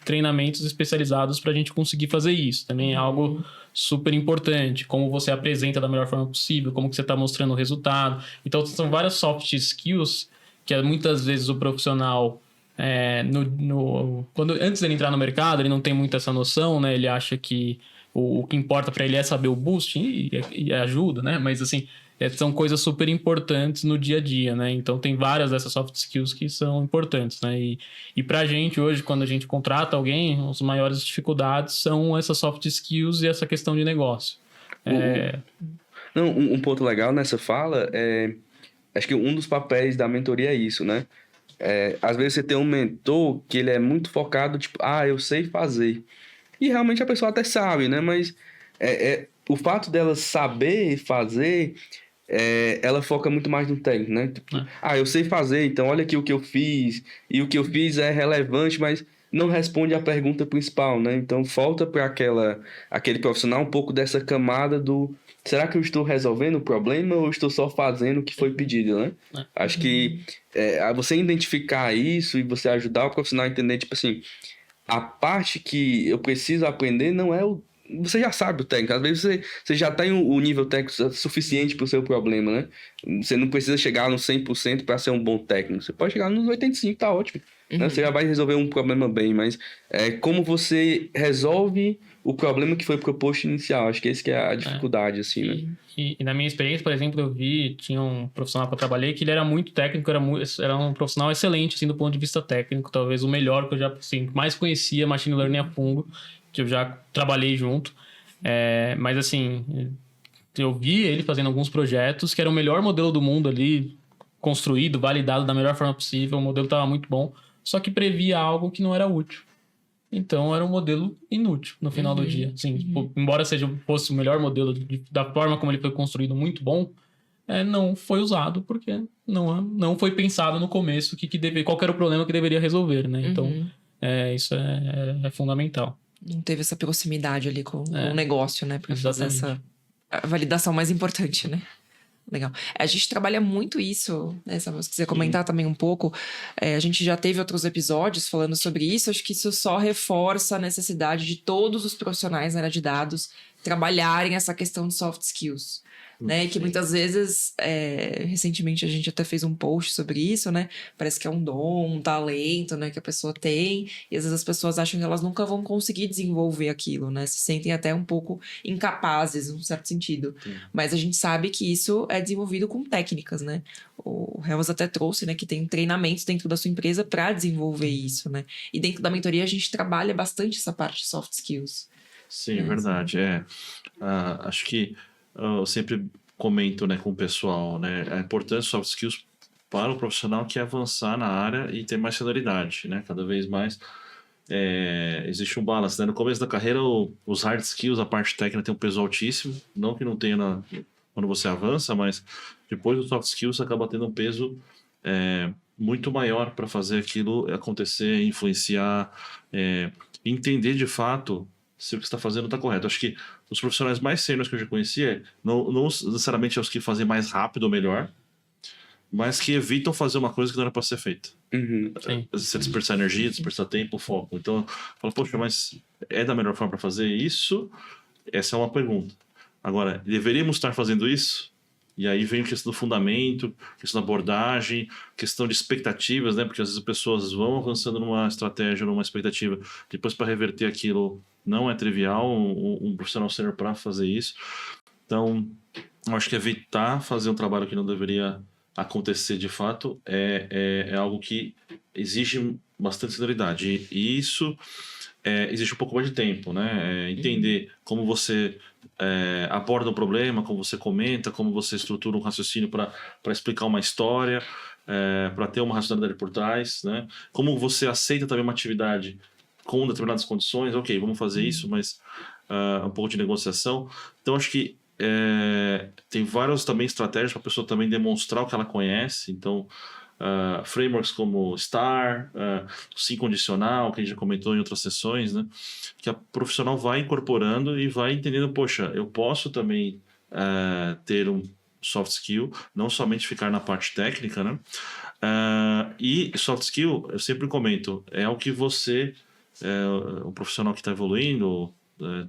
treinamentos especializados para a gente conseguir fazer isso. Também é algo super importante, como você apresenta da melhor forma possível, como que você está mostrando o resultado. Então, são várias soft skills que muitas vezes o profissional... antes dele entrar no mercado, ele não tem muito essa noção, né? Ele acha que o que importa para ele é saber o boost e ajuda, né? Mas assim, são coisas super importantes no dia a dia, né? Então tem várias dessas soft skills que são importantes, né? E pra gente hoje, quando a gente contrata alguém, as maiores dificuldades são essas soft skills e essa questão de negócio. Não, um ponto legal nessa fala acho que um dos papéis da mentoria é isso, né? Às vezes você tem um mentor que ele é muito focado, tipo, eu sei fazer. E realmente a pessoa até sabe, né? Mas o fato dela saber fazer, ela foca muito mais no técnico, né? Tipo, eu sei fazer, então olha aqui o que eu fiz. E o que eu fiz é relevante, mas não responde à pergunta principal, né? Então falta para aquele profissional um pouco dessa camada do... Será que eu estou resolvendo o problema ou estou só fazendo o que foi pedido, né? Acho que você identificar isso e você ajudar o profissional a entender, tipo assim, a parte que eu preciso aprender não é o... Você já sabe o técnico, às vezes você já tem o nível técnico suficiente para o seu problema, né? Você não precisa chegar no 100% para ser um bom técnico, você pode chegar nos 85%, tá ótimo. Né? Você já vai resolver um problema bem, mas como você resolve o problema que foi proposto inicial, acho que esse que é a dificuldade, assim, né? E na minha experiência, por exemplo, tinha um profissional que eu trabalhei que ele era muito técnico, era um profissional excelente, assim, do ponto de vista técnico, talvez o melhor que eu já, assim, mais conhecia machine learning a fundo, que eu já trabalhei junto, mas assim, eu vi ele fazendo alguns projetos que era o melhor modelo do mundo ali, construído, validado da melhor forma possível, o modelo estava muito bom, só que previa algo que não era útil. Então era um modelo inútil no final do dia. Assim, tipo, embora fosse o melhor modelo da forma como ele foi construído muito bom, não foi usado porque não foi pensado no começo qual era o problema que deveria resolver, né? Então isso é fundamental. Não teve essa proximidade ali com o negócio, né? Para fazer essa validação mais importante, né? Legal. A gente trabalha muito isso, né? Se você quiser comentar também um pouco, a gente já teve outros episódios falando sobre isso, acho que isso só reforça a necessidade de todos os profissionais na área de dados trabalharem essa questão de soft skills, né? E que muitas vezes, recentemente a gente até fez um post sobre isso, né? Parece que é um dom, um talento, né? Que a pessoa tem, e às vezes as pessoas acham que elas nunca vão conseguir desenvolver aquilo, né? Se sentem até um pouco incapazes, num certo sentido. Mas a gente sabe que isso é desenvolvido com técnicas, né? O Helmas até trouxe, né? Que tem treinamentos dentro da sua empresa para desenvolver isso, né? E dentro da mentoria a gente trabalha bastante essa parte de soft skills. Sim, é verdade. Acho que eu sempre comento, né, com o pessoal, né, a importância dos soft skills para o profissional que avançar na área e ter mais celeridade, né, cada vez mais existe um balance, né? No começo da carreira os hard skills, a parte técnica tem um peso altíssimo, não que não tenha quando você avança, mas depois os soft skills acaba tendo um peso muito maior para fazer aquilo acontecer, influenciar, entender de fato se o que você está fazendo está correto. Acho que os profissionais mais sêniores que eu já conhecia, não necessariamente é os que fazem mais rápido ou melhor, mas que evitam fazer uma coisa que não era para ser feita. Sim. Você dispersar energia, dispersar tempo, foco. Então, fala, poxa, mas é da melhor forma para fazer isso? Essa é uma pergunta. Agora, deveríamos estar fazendo isso? E aí vem a questão do fundamento, questão da abordagem, questão de expectativas, né? Porque às vezes as pessoas vão avançando numa estratégia, numa expectativa, depois para reverter aquilo não é trivial, um profissional sênior para fazer isso. Então, eu acho que evitar fazer um trabalho que não deveria acontecer de fato é algo que exige bastante senioridade. E isso exige um pouco mais de tempo, né? Entender como você aborda um problema, como você comenta, como você estrutura um raciocínio para explicar uma história, para ter uma racionalidade por trás, né? Como você aceita também uma atividade com determinadas condições, ok, vamos fazer isso, mas um pouco de negociação. Então, acho que tem várias também estratégias para a pessoa também demonstrar o que ela conhece. Então, frameworks como STAR, Sim Condicional, que a gente já comentou em outras sessões, né? Que a profissional vai incorporando e vai entendendo, poxa, eu posso também ter um soft skill, não somente ficar na parte técnica, né? E soft skill, eu sempre comento, é o que você, o profissional que está evoluindo,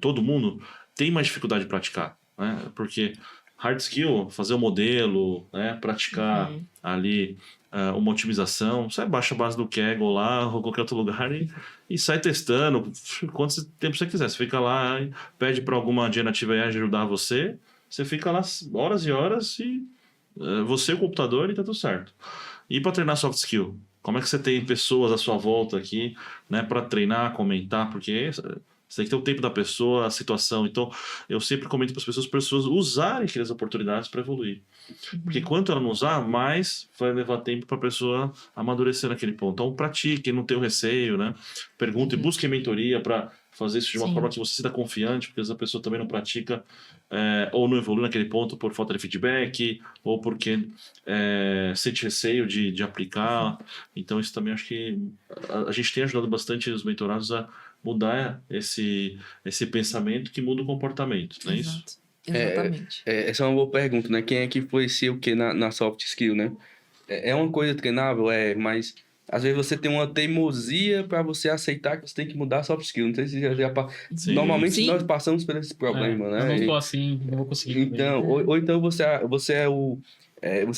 todo mundo tem mais dificuldade de praticar, né? Porque hard skill, fazer o modelo, né? Praticar ali uma otimização, você baixa a base do Kaggle lá ou qualquer outro lugar e sai testando quanto tempo você quiser. Você fica lá, pede para alguma generative AI ajudar você fica lá horas e horas e você e o computador e tá tudo certo. E para treinar soft skill, como é que você tem pessoas à sua volta aqui, né, para treinar, comentar, porque você tem que ter o tempo da pessoa, a situação. Então, eu sempre comento para as pessoas usarem aquelas oportunidades para evoluir. Porque quanto ela não usar, mais vai levar tempo para a pessoa amadurecer naquele ponto. Então, pratique, não tenha o receio, né? Pergunte, busque mentoria para fazer isso de uma forma que você se sinta confiante, porque às vezes a pessoa também não pratica ou não evolui naquele ponto por falta de feedback, ou porque sente receio de aplicar. Então, isso também acho que a gente tem ajudado bastante os mentorados a mudar esse pensamento que muda o comportamento, não é isso? Exatamente. Essa é uma boa pergunta, né? Quem é que influencia o que na soft skill, né? É uma coisa treinável, mas às vezes você tem uma teimosia para você aceitar que você tem que mudar a soft skill. Não sei se normalmente nós passamos por esse problema, né? Eu não estou assim, não vou conseguir. Então, ou então você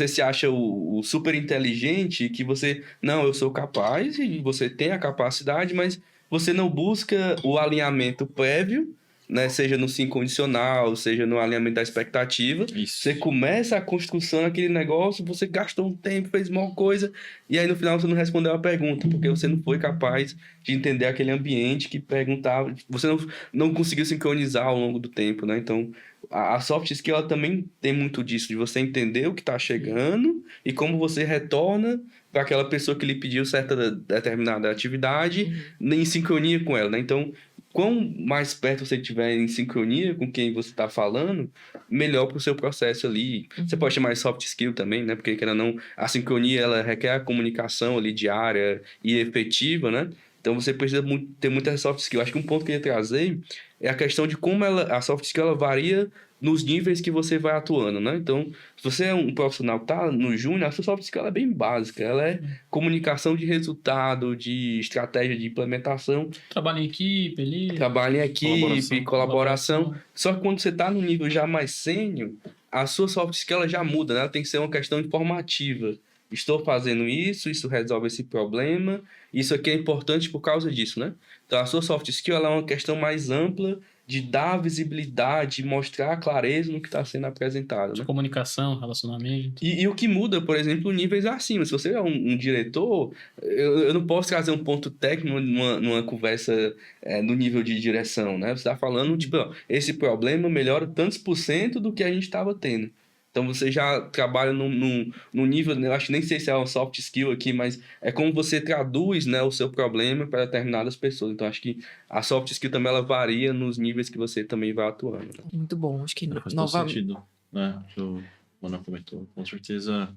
se acha o super inteligente que você, não, eu sou capaz e você tem a capacidade, mas você não busca o alinhamento prévio, né? Seja no sim condicional, seja no alinhamento da expectativa. Isso. Você começa a construção daquele negócio, você gastou um tempo, fez uma coisa, e aí no final você não respondeu a pergunta, porque você não foi capaz de entender aquele ambiente que perguntava, você não conseguiu sincronizar ao longo do tempo, né? Então, a soft skill ela também tem muito disso, de você entender o que está chegando e como você retorna para aquela pessoa que lhe pediu certa determinada atividade em sincronia com ela, né? Então, quanto mais perto você estiver em sincronia com quem você está falando, melhor para o seu processo ali. Você pode chamar de soft skill também, né? Porque, querendo ou não, a sincronia ela requer a comunicação ali diária e efetiva, né? Então você precisa ter muita soft skill. Acho que um ponto que eu ia trazer é a questão de como a soft skill ela varia nos níveis que você vai atuando, né? Então, se você é um profissional que tá no júnior, a sua soft skill ela é bem básica. Ela é comunicação de resultado, de estratégia de implementação. Trabalho em equipe ali. Trabalho em equipe, colaboração. Só que quando você tá no nível já mais sênior, a sua soft skill ela já muda, né? Ela tem que ser uma questão informativa. Estou fazendo isso resolve esse problema, isso aqui é importante por causa disso, né? Então, a sua soft skill ela é uma questão mais ampla de dar visibilidade, mostrar clareza no que está sendo apresentado, De né? comunicação, relacionamento. E o que muda, por exemplo, níveis acima. Se você é um diretor, eu não posso trazer um ponto técnico numa conversa no nível de direção, né? Você está falando, tipo, ó, esse problema melhora tantos % do que a gente estava tendo. Então você já trabalha num nível, eu acho, nem sei se é um soft skill aqui, mas é como você traduz, né, o seu problema para determinadas pessoas. Então acho que a soft skill também ela varia nos níveis que você também vai atuando, né? Muito bom, acho que Faz todo sentido, né? Que o Manuel comentou. Com certeza,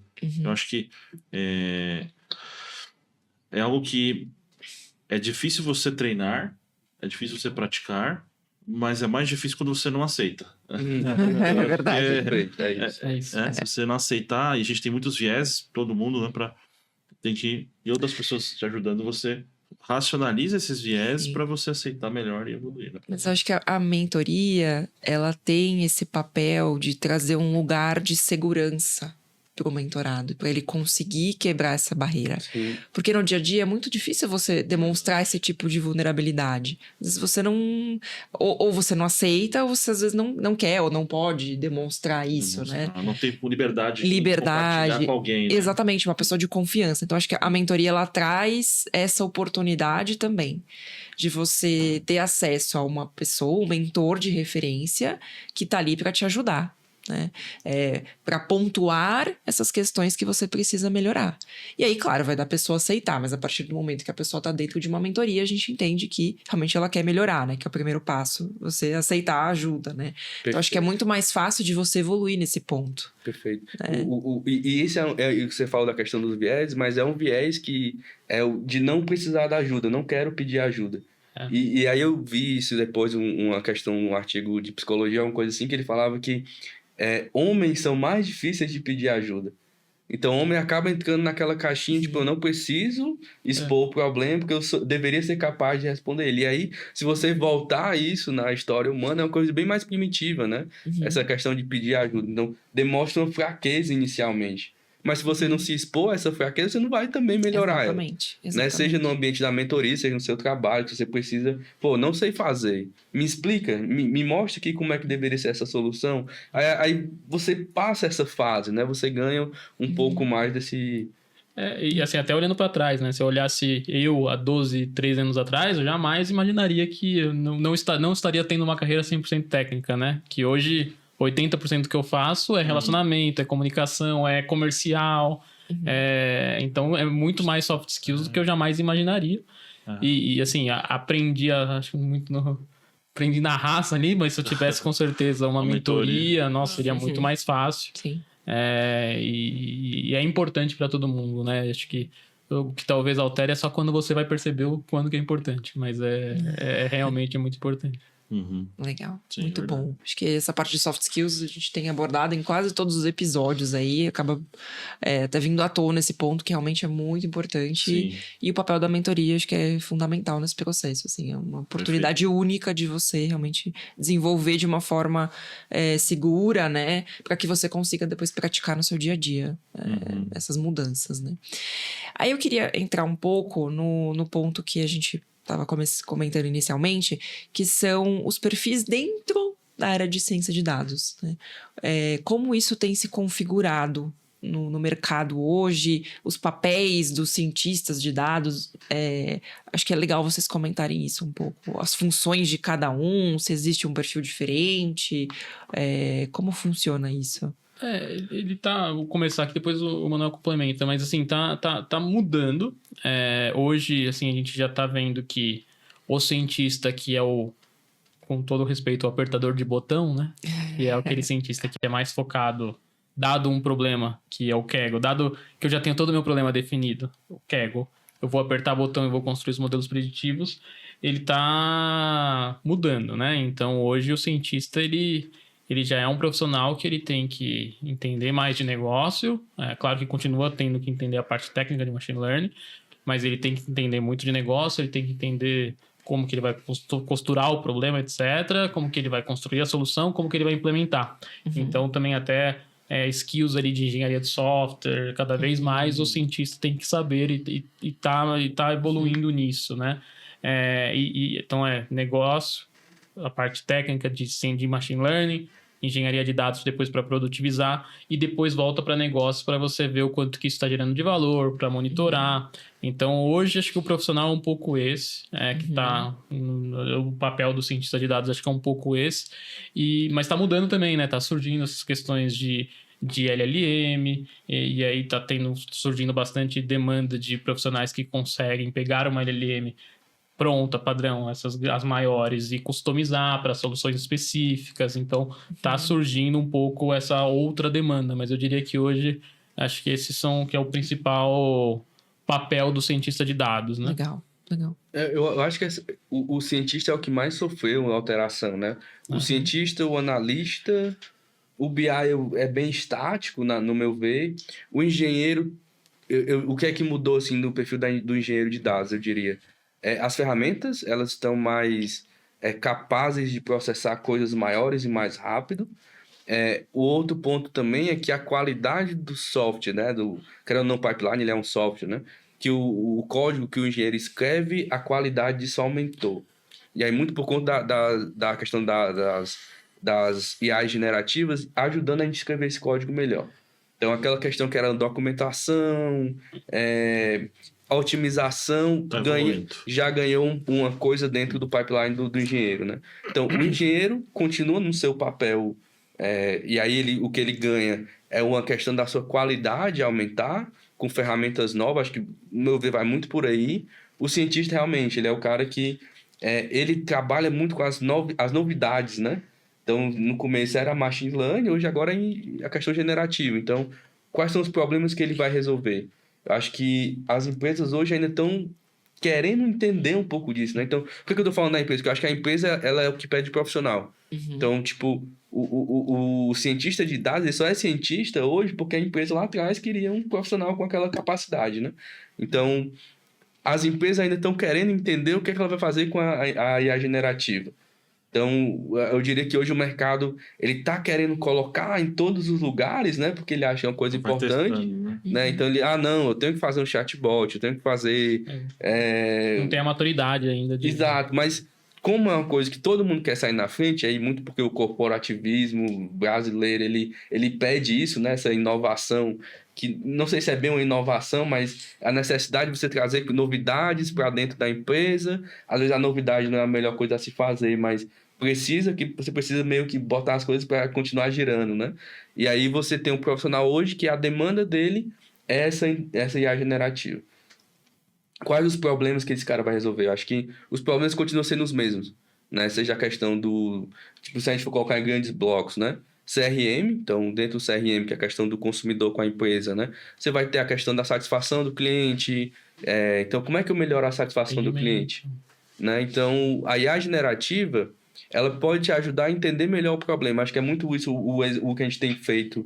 eu acho que é algo que é difícil você treinar, é difícil você praticar, mas é mais difícil quando você não aceita. É verdade. Perfeito, é isso. É isso. Se você não aceitar, e a gente tem muitos viés, todo mundo, né, e outras pessoas te ajudando, você racionaliza esses viés para você aceitar melhor e evoluir. Né? Mas eu acho que a mentoria, ela tem esse papel de trazer um lugar de segurança pro mentorado, para ele conseguir quebrar essa barreira. Sim. Porque no dia a dia é muito difícil você demonstrar esse tipo de vulnerabilidade. Às vezes você não... Ou você não aceita, ou você às vezes não quer ou não pode demonstrar isso, né? Não tem liberdade de Liberdade, compartilhar com alguém. Né? Exatamente, uma pessoa de confiança. Então, acho que a mentoria, ela traz essa oportunidade também de você ter acesso a uma pessoa, um mentor de referência que tá ali para te ajudar. Né? Para pontuar essas questões que você precisa melhorar. E aí, claro, vai da pessoa aceitar, mas a partir do momento que a pessoa está dentro de uma mentoria, a gente entende que realmente ela quer melhorar, né? Que é o primeiro passo, você aceitar a ajuda, né? Então, acho que é muito mais fácil de você evoluir nesse ponto. Perfeito. E esse é o que você fala da questão dos viés, mas é um viés que é o de não precisar da ajuda, não quero pedir ajuda. E aí eu vi isso depois, uma questão, um artigo de psicologia, uma coisa assim, que ele falava que homens são mais difíceis de pedir ajuda. Então, o homem acaba entrando naquela caixinha, tipo, eu não preciso expor o problema, porque eu deveria ser capaz de responder ele. E aí, se você voltar a isso na história humana, é uma coisa bem mais primitiva, né? Essa questão de pedir ajuda. Então, demonstra uma fraqueza inicialmente. Mas se você não se expor a essa fraqueza, você não vai também melhorar Exatamente. ela. Né? Seja no ambiente da mentoria, seja no seu trabalho, que você precisa... não sei fazer. Me explica, me mostra aqui como é que deveria ser essa solução. Aí você passa essa fase, né? Você ganha um pouco mais desse... E assim, até olhando para trás, né? Se eu olhasse eu há 12, 13 anos atrás, eu jamais imaginaria que eu não estaria tendo uma carreira 100% técnica, né? Que hoje... 80% do que eu faço é relacionamento, é comunicação, é comercial. Então, é muito mais soft skills do que eu jamais imaginaria. E assim, aprendi aprendi na raça ali, mas se eu tivesse com certeza uma mentoria, nossa, seria muito mais fácil. Sim. E é importante para todo mundo, né? Acho que o que talvez altere é só quando você vai perceber o quando que é importante. Mas realmente é muito importante. Legal, Sim, muito verdade. bom. Acho que essa parte de soft skills a gente tem abordado em quase todos os episódios aí, acaba até vindo à tona esse ponto que realmente é muito importante. E o papel da mentoria acho que é fundamental nesse processo, assim, é uma oportunidade única de você realmente desenvolver de uma forma segura, né, para que você consiga depois praticar no seu dia a dia essas mudanças, né. Aí eu queria entrar um pouco no ponto que a gente estava comentando inicialmente, que são os perfis dentro da área de ciência de dados. Né? Como isso tem se configurado no mercado hoje, os papéis dos cientistas de dados, acho que é legal vocês comentarem isso um pouco, as funções de cada um, se existe um perfil diferente, como funciona isso? Ele tá... Vou começar aqui, depois o Manuel complementa, mas assim, tá mudando. Hoje, assim, a gente já tá vendo que o cientista que é com todo respeito, o apertador de botão, né? Que é aquele cientista que é mais focado, dado um problema, que é o Kaggle, dado que eu já tenho todo o meu problema definido, o Kaggle, eu vou apertar botão e vou construir os modelos preditivos, ele tá mudando, né? Então, hoje o cientista, ele já é um profissional que ele tem que entender mais de negócio. Claro que continua tendo que entender a parte técnica de machine learning, mas ele tem que entender muito de negócio, ele tem que entender como que ele vai costurar o problema, etc., como que ele vai construir a solução, como que ele vai implementar. Então, também até skills ali de engenharia de software, cada vez mais o cientista tem que saber e tá evoluindo nisso, né? Então, negócio, a parte técnica de machine learning, engenharia de dados depois para produtivizar e depois volta para negócio para você ver o quanto que isso está gerando de valor, para monitorar. Então, hoje, acho que o profissional é um pouco esse, que está... O papel do cientista de dados acho que é um pouco esse. Mas está mudando também, né? Está surgindo essas questões de LLM, e aí está surgindo bastante demanda de profissionais que conseguem pegar uma LLM pronta, padrão, as maiores, e customizar para soluções específicas. Então, está surgindo um pouco essa outra demanda, mas eu diria que hoje, acho que que é o principal papel do cientista de dados, né? Legal. Legal. Eu acho que o cientista é o que mais sofreu alteração, né? O cientista, o analista, o BI é bem estático, no meu ver. O engenheiro, o que é que mudou assim, no perfil do engenheiro de dados, eu diria? As ferramentas, elas estão mais capazes de processar coisas maiores e mais rápido. O outro ponto também é que a qualidade do software, né? Querendo ou não, pipeline, ele é um software, né? Que o código que o engenheiro escreve, a qualidade disso aumentou. E aí, muito por conta da questão das IAs generativas, ajudando a gente a escrever esse código melhor. Então, aquela questão que era documentação, otimização, já ganhou uma coisa dentro do pipeline do engenheiro, né? Então, o engenheiro continua no seu papel, e aí o que ele ganha é uma questão da sua qualidade aumentar, com ferramentas novas, acho que, no meu ver, vai muito por aí. O cientista, realmente, ele é o cara que ele trabalha muito com as novidades, né? Então, no começo era machine learning, hoje agora é a questão generativa. Então, quais são os problemas que ele vai resolver? Eu acho que as empresas hoje ainda estão querendo entender um pouco disso, né? Então, por que eu tô falando da empresa? Porque eu acho que a empresa, ela é o que pede profissional. Então, tipo, o cientista de dados, ele só é cientista hoje porque a empresa lá atrás queria um profissional com aquela capacidade, né? Então, as empresas ainda estão querendo entender o que ela vai fazer com a IA generativa. Então, eu diria que hoje o mercado, ele tá querendo colocar em todos os lugares, né? Porque ele acha uma coisa importante, né? Então, não, eu tenho que fazer um chatbot, eu tenho que fazer... Não tem a maturidade ainda. Exato, mas como é uma coisa que todo mundo quer sair na frente, aí muito porque o corporativismo brasileiro, ele pede isso, né? Essa inovação, que não sei se é bem uma inovação, mas a necessidade de você trazer novidades para dentro da empresa. Às vezes a novidade não é a melhor coisa a se fazer, mas você precisa meio que botar as coisas para continuar girando, né? E aí você tem um profissional hoje que a demanda dele é essa IA generativa. Quais os problemas que esse cara vai resolver? Eu acho que os problemas continuam sendo os mesmos, né? Seja a questão tipo, se a gente for colocar em grandes blocos, né? CRM, então dentro do CRM, que é a questão do consumidor com a empresa, né? Você vai ter a questão da satisfação do cliente. Então, como é que eu melhoro a satisfação do cliente? Né? Então, a IA generativa, ela pode te ajudar a entender melhor o problema. Acho que é muito isso o que a gente tem feito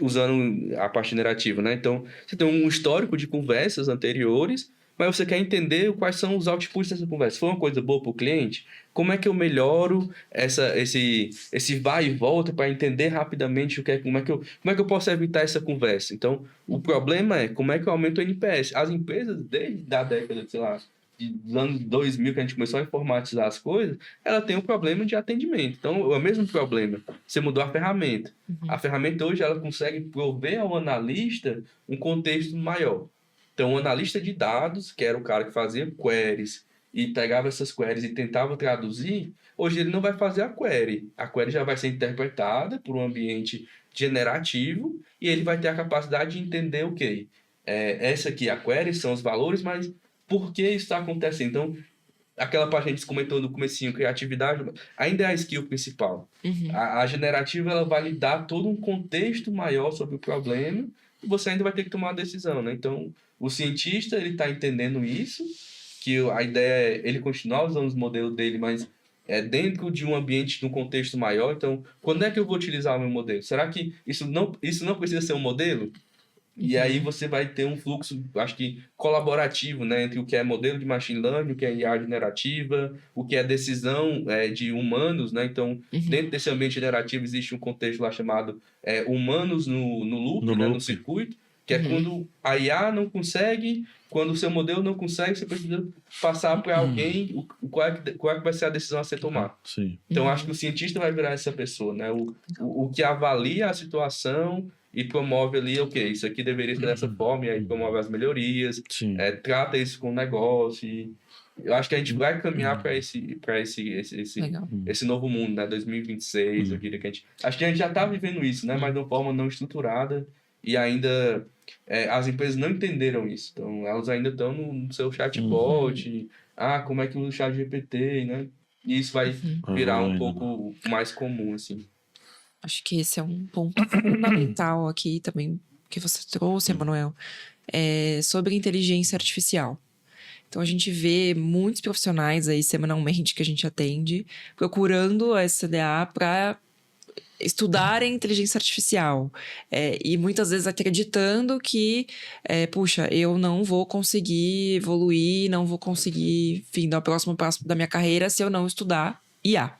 usando a parte generativa, né? Então, você tem um histórico de conversas anteriores, mas você quer entender quais são os outputs dessa conversa. Foi uma coisa boa para o cliente? Como é que eu melhoro esse vai e volta para entender rapidamente como é que eu posso evitar essa conversa? Então, o problema é como é que eu aumento o NPS. As empresas, desde a década, sei lá, dos anos 2000, que a gente começou a informatizar as coisas, ela tem um problema de atendimento. Então, é o mesmo problema. Você mudou a ferramenta. A ferramenta hoje, ela consegue prover ao analista um contexto maior. Então, o analista de dados, que era o cara que fazia queries e pegava essas queries e tentava traduzir, hoje ele não vai fazer a query. A query já vai ser interpretada por um ambiente generativo e ele vai ter a capacidade de entender o quê? Essa aqui, a query, são os valores, mas por que isso está acontecendo? Então, aquela parte que a gente comentou no comecinho, criatividade, ainda é a skill principal. A generativa, ela vai lhe dar todo um contexto maior sobre o problema e você ainda vai ter que tomar uma decisão, né? Então, o cientista, ele está entendendo isso, que a ideia é ele continuar usando os modelos dele, mas dentro de um ambiente, de um contexto maior. Então, quando é que eu vou utilizar o meu modelo? Será que isso não precisa ser um modelo? E aí você vai ter um fluxo, acho que colaborativo, né, entre o que é modelo de machine learning, o que é IA generativa, o que é decisão de humanos, né? Então, dentro desse ambiente generativo existe um contexto lá chamado humanos no loop, né, no circuito, que é quando a IA não consegue, quando o seu modelo não consegue, você precisa passar para alguém qual é que vai ser a decisão a ser tomada. Então, acho que o cientista vai virar essa pessoa, né? O que avalia a situação e promove ali, isso aqui deveria ser dessa forma, e aí promove as melhorias, trata isso com o negócio. E eu acho que a gente vai caminhar para esse novo mundo, né? 2026, eu diria que acho que a gente já está vivendo isso, né? Mas de uma forma não estruturada, e ainda as empresas não entenderam isso. Então, elas ainda estão no seu chatbot, como é que usa o chat GPT, né? E isso vai virar um pouco mais comum, assim. Acho que esse é um ponto fundamental aqui também que você trouxe, Emanuel, sobre inteligência artificial. Então a gente vê muitos profissionais aí semanalmente que a gente atende procurando a SCDA para estudarem inteligência artificial e muitas vezes acreditando que, puxa, eu não vou conseguir evoluir, não vou conseguir, enfim, dar o próximo passo da minha carreira se eu não estudar IA.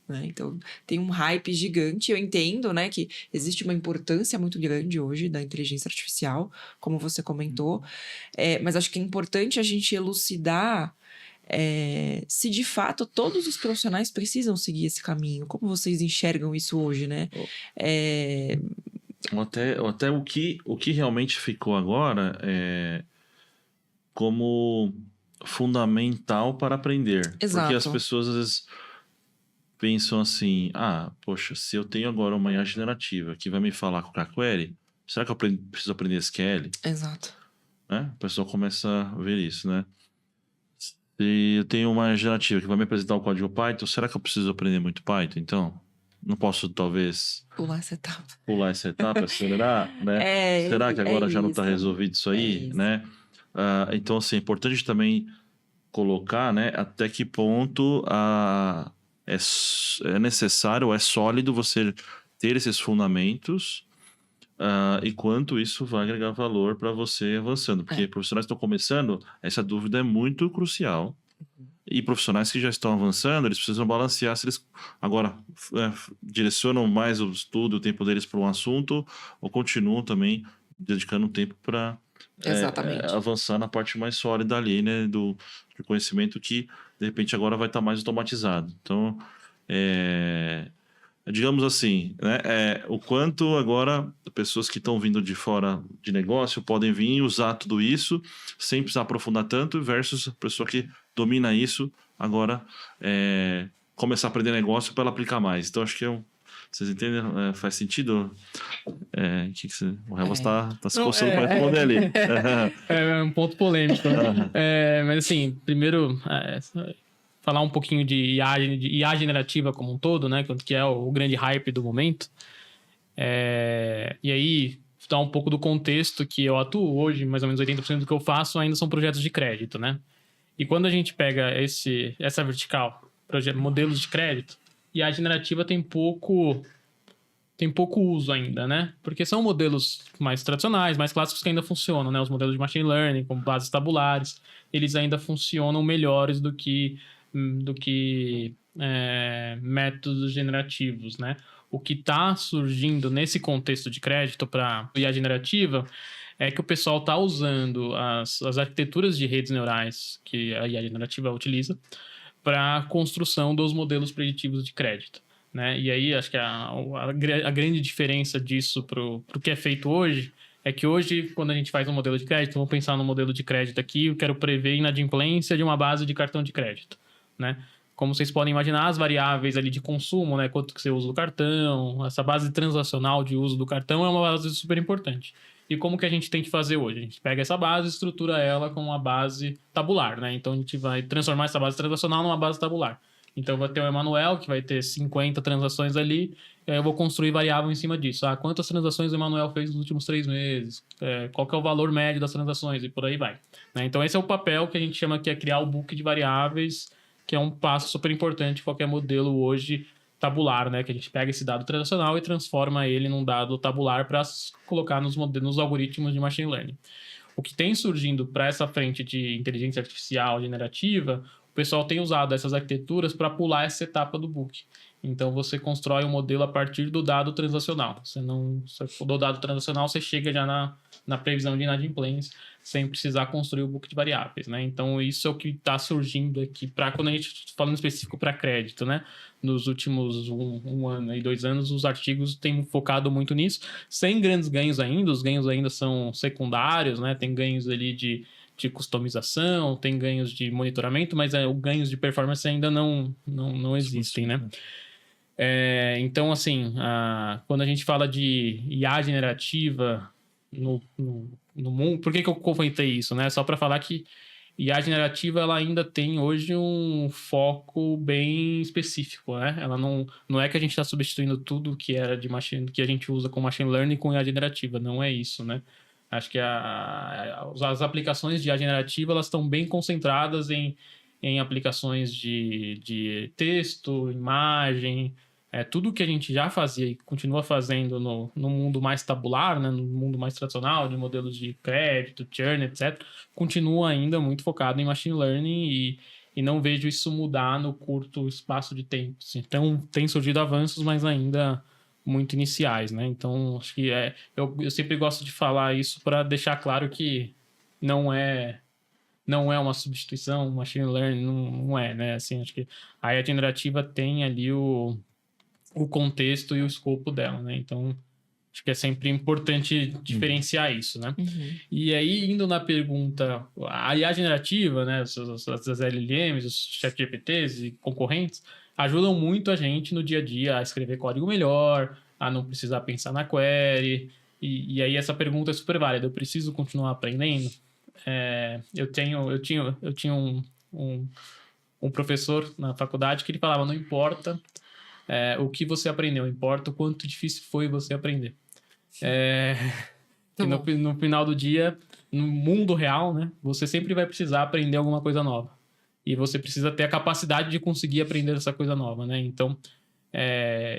Né? Então, tem um hype gigante. Eu entendo, né, que existe uma importância muito grande hoje da inteligência artificial, como você comentou, mas acho que é importante a gente elucidar se de fato todos os profissionais precisam seguir esse caminho. Como vocês enxergam isso hoje, né? Até o que realmente ficou agora como fundamental para aprender. Exato. Porque as pessoas às vezes pensam assim, poxa, se eu tenho agora uma IA generativa que vai me falar com a query, será que eu preciso aprender SQL? Exato. Né? O pessoal começa a ver isso, né? Se eu tenho uma generativa que vai me apresentar o código Python, será que eu preciso aprender muito Python? Então, não posso, talvez, pular essa etapa, acelerar, né? Será que agora já não está resolvido isso aí, né? Então, assim, é importante também colocar, né, até que ponto é necessário, é sólido você ter esses fundamentos e quanto isso vai agregar valor para você avançando. Porque profissionais que estão começando, essa dúvida é muito crucial. E profissionais que já estão avançando, eles precisam balancear se eles agora direcionam mais o estudo, o tempo deles para um assunto, ou continuam também dedicando tempo para avançar na parte mais sólida ali, né, do conhecimento que, de repente, agora vai estar mais automatizado. Então, digamos assim, né, o quanto agora pessoas que estão vindo de fora de negócio podem vir e usar tudo isso sem precisar aprofundar tanto, versus a pessoa que domina isso agora começar a aprender negócio para ela aplicar mais. Então, acho que vocês entendem? Faz sentido? O Revas está se coçando para responder ali. É um ponto polêmico. Mas assim, primeiro, falar um pouquinho de IA generativa como um todo, né? Que é o grande hype do momento. E aí, dar um pouco do contexto que eu atuo hoje, mais ou menos 80% do que eu faço ainda são projetos de crédito, né? E quando a gente pega essa vertical, modelos de crédito, IA generativa tem pouco uso ainda, né? Porque são modelos mais tradicionais, mais clássicos que ainda funcionam, né? Os modelos de machine learning, com bases tabulares, eles ainda funcionam melhores do que métodos generativos, né? O que está surgindo nesse contexto de crédito para IA generativa é que o pessoal está usando as arquiteturas de redes neurais que a IA generativa utiliza para a construção dos modelos preditivos de crédito, né? E aí, acho que a grande diferença disso para o que é feito hoje é que hoje, quando a gente faz um modelo de crédito, vamos pensar no modelo de crédito aqui, eu quero prever inadimplência de uma base de cartão de crédito, né? Como vocês podem imaginar, as variáveis ali de consumo, né? Quanto que você usa do cartão, essa base transacional de uso do cartão é uma base super importante. E como que a gente tem que fazer hoje? A gente pega essa base e estrutura ela com uma base tabular, né? Então a gente vai transformar essa base transacional numa base tabular. Então vai ter o Emanuel, que vai ter 50 transações ali, e aí eu vou construir variável em cima disso. Quantas transações o Emanuel fez nos últimos 3 meses? Qual que é o valor médio das transações? E por aí vai. Né? Então esse é o papel que a gente chama que é criar o book de variáveis, que é um passo super importante em qualquer modelo hoje tabular, né? Que a gente pega esse dado transacional e transforma ele num dado tabular para colocar nos algoritmos de machine learning. O que tem surgindo para essa frente de inteligência artificial generativa, o pessoal tem usado essas arquiteturas para pular essa etapa do book. Então você constrói um modelo a partir do dado transacional. Do dado transacional você chega já na previsão de inadimplência sem precisar construir o book de variáveis, né? Então isso é o que está surgindo aqui para quando a gente falando específico para crédito, né? Nos últimos um ano e 2 anos os artigos têm focado muito nisso, sem grandes ganhos ainda. Os ganhos ainda são secundários, né? Tem ganhos ali de customização, tem ganhos de monitoramento, mas os ganhos de performance ainda não existem, né? Então, assim, quando a gente fala de IA generativa no mundo, por que eu comentei isso, né? Só para falar que IA generativa ela ainda tem hoje um foco bem específico, né? Ela não é que a gente está substituindo tudo que era que a gente usa com machine learning com IA generativa, não é isso, né? Acho que as aplicações de IA generativa elas estão bem concentradas em aplicações de texto, imagem, tudo que a gente já fazia e continua fazendo no mundo mais tabular, né, no mundo mais tradicional, de modelos de crédito, churn, etc., continua ainda muito focado em machine learning e não vejo isso mudar no curto espaço de tempo. Então, tem surgido avanços, mas ainda muito iniciais, né? Então, acho que eu sempre gosto de falar isso para deixar claro que não é uma substituição, machine learning, não é, né? Assim, acho que a IA generativa tem ali o contexto e o escopo dela, né? Então, acho que é sempre importante diferenciar isso, né? Uhum. E aí, indo na pergunta, a IA generativa, né? As LLMs, os ChatGPTs e concorrentes ajudam muito a gente no dia a dia a escrever código melhor, a não precisar pensar na query. E aí essa pergunta é super válida. Eu preciso continuar aprendendo? Eu tinha um professor na faculdade que ele falava, não importa o que você aprendeu, importa o quanto difícil foi você aprender. E no final do dia, no mundo real, né, você sempre vai precisar aprender alguma coisa nova. E você precisa ter a capacidade de conseguir aprender essa coisa nova, né? Então,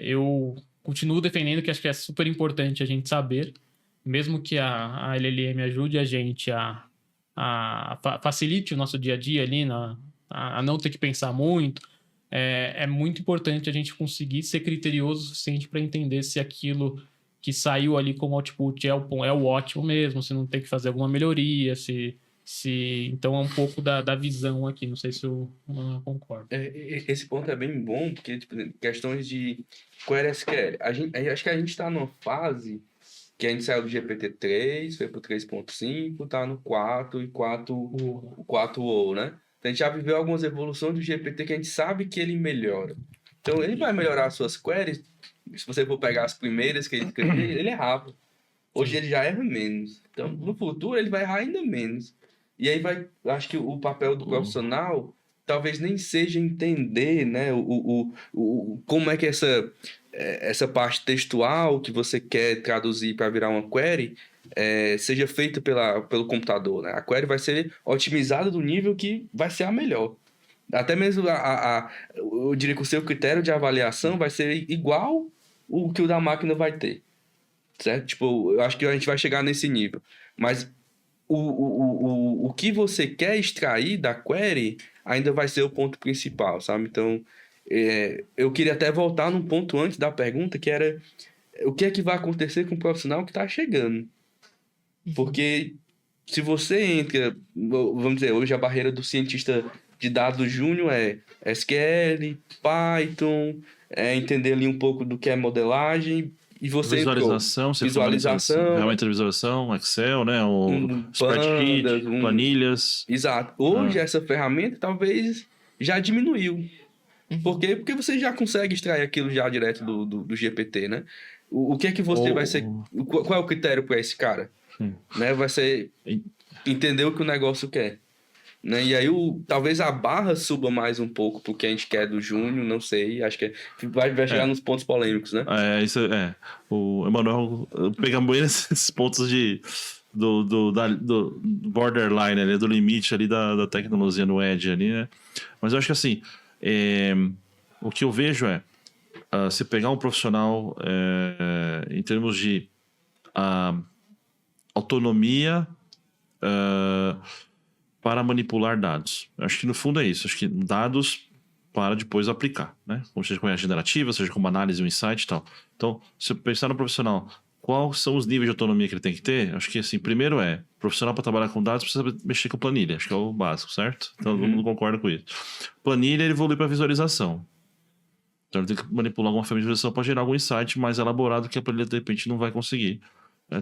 eu continuo defendendo que acho que é super importante a gente saber, mesmo que a LLM ajude a gente facilite o nosso dia a dia ali, a não ter que pensar muito. É muito importante a gente conseguir ser criterioso o suficiente para entender se aquilo que saiu ali como output é o ótimo mesmo, se não tem que fazer alguma melhoria, então é um pouco da visão aqui, não sei se eu concordo. Esse ponto é bem bom, porque tipo, questões de query SQL, acho que a gente está numa fase que a gente saiu do GPT-3, foi pro 3.5, tá no 4 e 4o, né? Então a gente já viveu algumas evoluções do GPT que a gente sabe que ele melhora. Então ele vai melhorar as suas queries, se você for pegar as primeiras que ele escreveu, ele errava. Hoje ele já erra menos. Então no futuro ele vai errar ainda menos. E aí acho que o papel do profissional talvez nem seja entender, né, como é que essa parte textual que você quer traduzir para virar uma query seja feita pelo computador, né? A query vai ser otimizada do nível que vai ser a melhor. Até mesmo eu diria que o seu critério de avaliação vai ser igual o que o da máquina vai ter, certo? Tipo, eu acho que a gente vai chegar nesse nível. Mas o que você quer extrair da query ainda vai ser o ponto principal, sabe? Então, eu queria até voltar num ponto antes da pergunta, que era o que é que vai acontecer com o profissional que está chegando. Porque se você entra, vamos dizer, hoje a barreira do cientista de dados júnior é SQL, Python, entender ali um pouco do que é modelagem. E você visualização, ferramenta de visualização, Excel, né? Spreadsheet, planilhas. Exato. Hoje essa ferramenta talvez já diminuiu. Por quê? Porque você já consegue extrair aquilo já direto do GPT, né? O que é que você vai ser... Qual é o critério para esse cara? Né? Vai ser entender o que o negócio quer. Né? E aí talvez a barra suba mais um pouco pro que a gente quer do Júnior, não sei, acho que vai chegar nos pontos polêmicos, né? O Emanuel pega bem esses pontos do borderline ali, do limite ali da tecnologia no edge ali, né? Mas eu acho que assim, o que eu vejo se pegar um profissional em termos de autonomia para manipular dados. Acho que no fundo é isso. Acho que dados para depois aplicar, né? Seja com a generativa, seja com uma análise, um insight e tal. Então, se eu pensar no profissional, quais são os níveis de autonomia que ele tem que ter? Acho que, assim, primeiro profissional para trabalhar com dados precisa mexer com planilha. Acho que é o básico, certo? Então, todo mundo concorda com isso. Planilha, ele evolui para visualização. Então, ele tem que manipular alguma ferramenta de visualização para gerar algum insight mais elaborado que a planilha, de repente, não vai conseguir.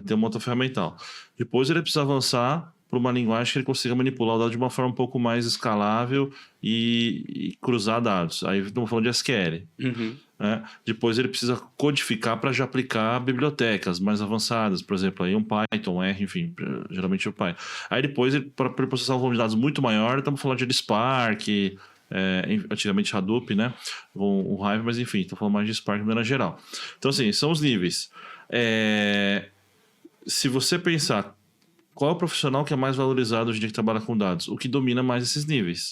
Ter uma outra ferramental. Depois, ele precisa avançar para uma linguagem que ele consiga manipular o dado de uma forma um pouco mais escalável e cruzar dados. Aí estamos falando de SQL. Né? Depois ele precisa codificar para já aplicar bibliotecas mais avançadas, por exemplo, aí um Python, R, enfim, geralmente o Python. Aí depois, para processar um volume de dados muito maior, estamos falando de Spark, antigamente Hadoop, né? O Hive, mas enfim, estamos falando mais de Spark de maneira geral. Então, assim, são os níveis. Se você pensar qual é o profissional que é mais valorizado hoje em dia que trabalha com dados? O que domina mais esses níveis.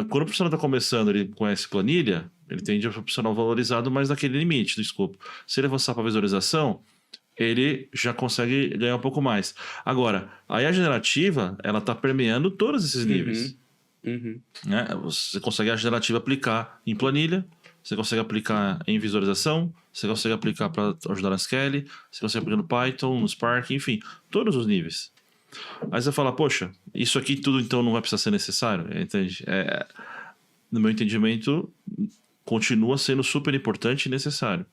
Quando o profissional está começando, ele conhece planilha, ele tende a ser um profissional valorizado, mas naquele limite do escopo. Se ele avançar para visualização, ele já consegue ganhar um pouco mais. Agora, a IA generativa, ela está permeando todos esses níveis. Né? Você consegue a generativa aplicar em planilha, você consegue aplicar em visualização, você consegue aplicar para ajudar na SQL, você consegue aplicar no Python, no Spark, enfim, todos os níveis. Aí você fala, poxa, isso aqui tudo então não vai precisar ser necessário? Entende? No meu entendimento, continua sendo super importante e necessário.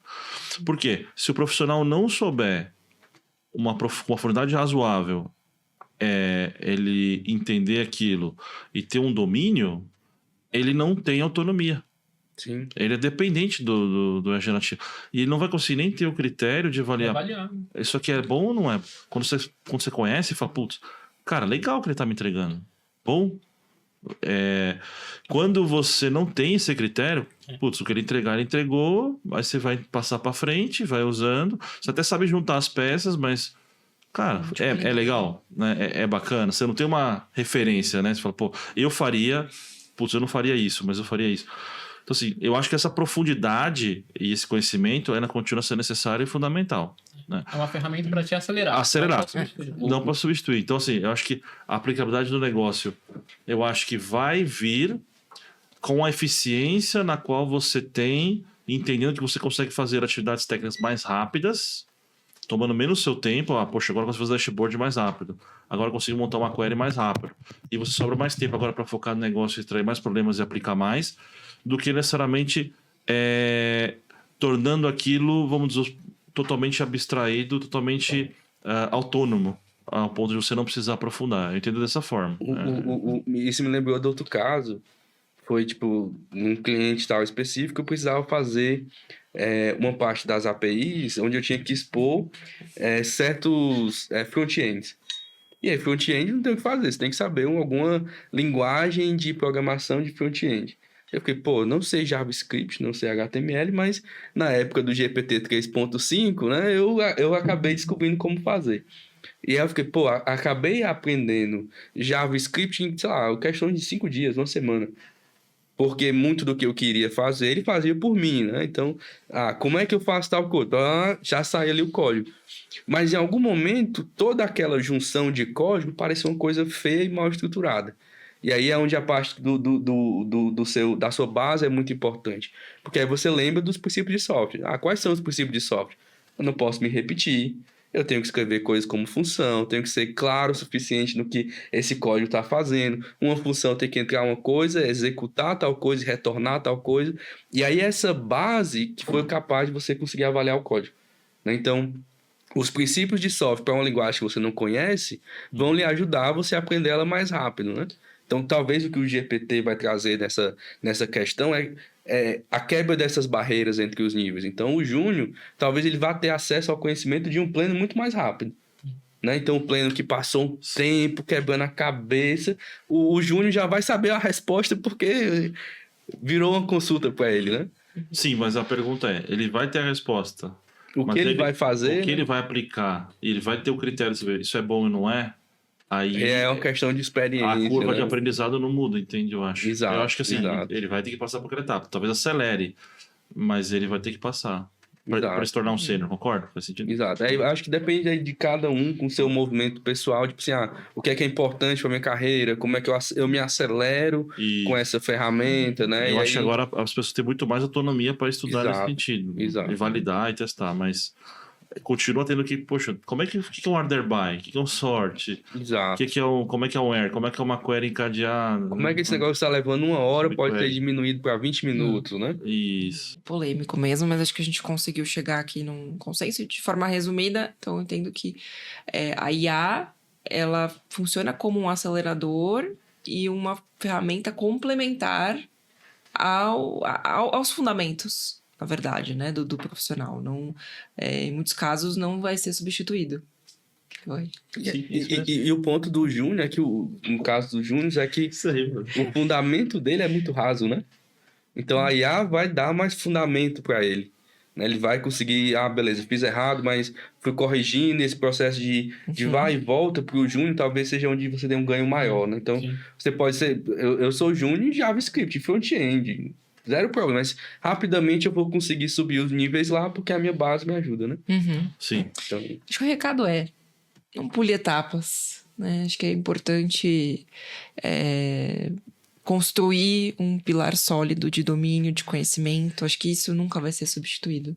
Por quê? Se o profissional não souber uma profundidade razoável, ele entender aquilo e ter um domínio, ele não tem autonomia. Sim. Ele é dependente do generativo. E ele não vai conseguir nem ter o critério de avaliar. Isso aqui é bom ou não é? Quando você conhece, fala, putz, cara, legal que ele tá me entregando. Bom. Quando você não tem esse critério, putz, o que ele entregar, ele entregou, aí você vai passar pra frente, vai usando. Você até sabe juntar as peças, mas, cara, é legal, né? É bacana. Você não tem uma referência, né? Você fala, pô, eu não faria isso, mas eu faria isso. Então, assim, eu acho que essa profundidade e esse conhecimento ainda continua sendo necessário e fundamental. Né? É uma ferramenta para te acelerar. Não para substituir. Então, assim, eu acho que a aplicabilidade do negócio, eu acho que vai vir com a eficiência na qual você tem, entendendo que você consegue fazer atividades técnicas mais rápidas, tomando menos seu tempo. Poxa, agora eu consigo fazer dashboard mais rápido. Agora eu consigo montar uma query mais rápido. E você sobra mais tempo agora para focar no negócio, extrair mais problemas e aplicar mais, do que necessariamente tornando aquilo, vamos dizer, totalmente abstraído, totalmente autônomo, ao ponto de você não precisar aprofundar. Eu entendo dessa forma. Isso me lembrou de outro caso. Foi, tipo, um cliente tal específico, eu precisava fazer uma parte das APIs, onde eu tinha que expor certos front-ends. E aí, front-end não tem o que fazer, você tem que saber alguma linguagem de programação de front-end. Eu fiquei, não sei JavaScript, não sei HTML, mas na época do GPT 3.5, né, eu acabei descobrindo como fazer. E aí eu fiquei, acabei aprendendo JavaScript em, sei lá, questão de 5 dias, uma semana. Porque muito do que eu queria fazer, ele fazia por mim, né? Então, como é que eu faço tal coisa? Já sai ali o código. Mas em algum momento, toda aquela junção de código parecia uma coisa feia e mal estruturada. E aí é onde a parte da sua base é muito importante. Porque aí você lembra dos princípios de software. Quais são os princípios de software? Eu não posso me repetir. Eu tenho que escrever coisas como função. Tenho que ser claro o suficiente no que esse código está fazendo. Uma função tem que entrar uma coisa, executar tal coisa e retornar tal coisa. E aí essa base que foi capaz de você conseguir avaliar o código. Né? Então, os princípios de software para uma linguagem que você não conhece vão lhe ajudar a você aprender ela mais rápido, né? Então, talvez o que o GPT vai trazer nessa questão é a quebra dessas barreiras entre os níveis. Então, o júnior, talvez ele vá ter acesso ao conhecimento de um pleno muito mais rápido. Né? Então, o pleno que passou um tempo quebrando a cabeça, o júnior já vai saber a resposta porque virou uma consulta para ele, né? Sim, mas a pergunta ele vai ter a resposta. O que ele vai fazer? O que ele vai aplicar? Ele vai ter o critério de ver isso é bom e não é? Aí é uma questão de experiência. A curva de aprendizado não muda, entende? Eu acho. Exato, eu acho que assim, ele vai ter que passar por aquela etapa. Talvez acelere, mas ele vai ter que passar. Para se tornar um sênior, concorda? Faz sentido? Exato. Eu acho que depende de cada um com o seu movimento pessoal. Tipo assim, o que é importante para minha carreira, como é que eu me acelero com essa ferramenta, né? Eu acho que agora as pessoas têm muito mais autonomia para estudar nesse sentido. Exato. E validar e testar, mas continua tendo que, poxa, o que é um order by? O que é um sort? Exato. Como é que é um where? Como é que é uma query encadeada? Como é que esse negócio está levando 1 hora, pode ter diminuído para 20 minutos, né? Isso. Polêmico mesmo, mas acho que a gente conseguiu chegar aqui num consenso de forma resumida. Então, eu entendo que a IA, ela funciona como um acelerador e uma ferramenta complementar aos fundamentos, na verdade, né, do profissional. Não, em muitos casos não vai ser substituído. E o ponto do júnior é que, no caso do júnior, é que o fundamento dele é muito raso, né? Então a IA vai dar mais fundamento para ele. né? Ele vai conseguir, beleza, fiz errado, mas fui corrigindo. Esse processo de vai e volta para o júnior talvez seja onde você tem um ganho maior, né? Então, Sim. você pode ser... Eu sou júnior em JavaScript, front-end, zero problema, mas rapidamente eu vou conseguir subir os níveis lá porque a minha base me ajuda, né? Sim. Então, Acho que o recado é: não pule etapas, né? Acho que é importante construir um pilar sólido de domínio, de conhecimento. Acho que isso nunca vai ser substituído,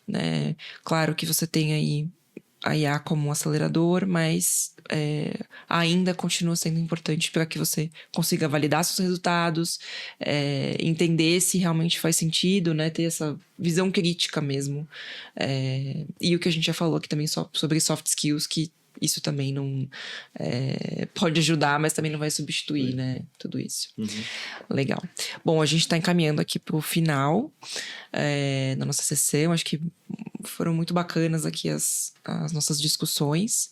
né? Claro que você tem aí a IA como um acelerador, mas ainda continua sendo importante para que você consiga validar seus resultados, entender se realmente faz sentido, né? Ter essa visão crítica mesmo. E o que a gente já falou aqui também sobre soft skills, que isso também não pode ajudar, mas também não vai substituir, né? Tudo isso. Legal. Bom, a gente está encaminhando aqui para o final da nossa sessão. Acho que foram muito bacanas aqui as nossas discussões.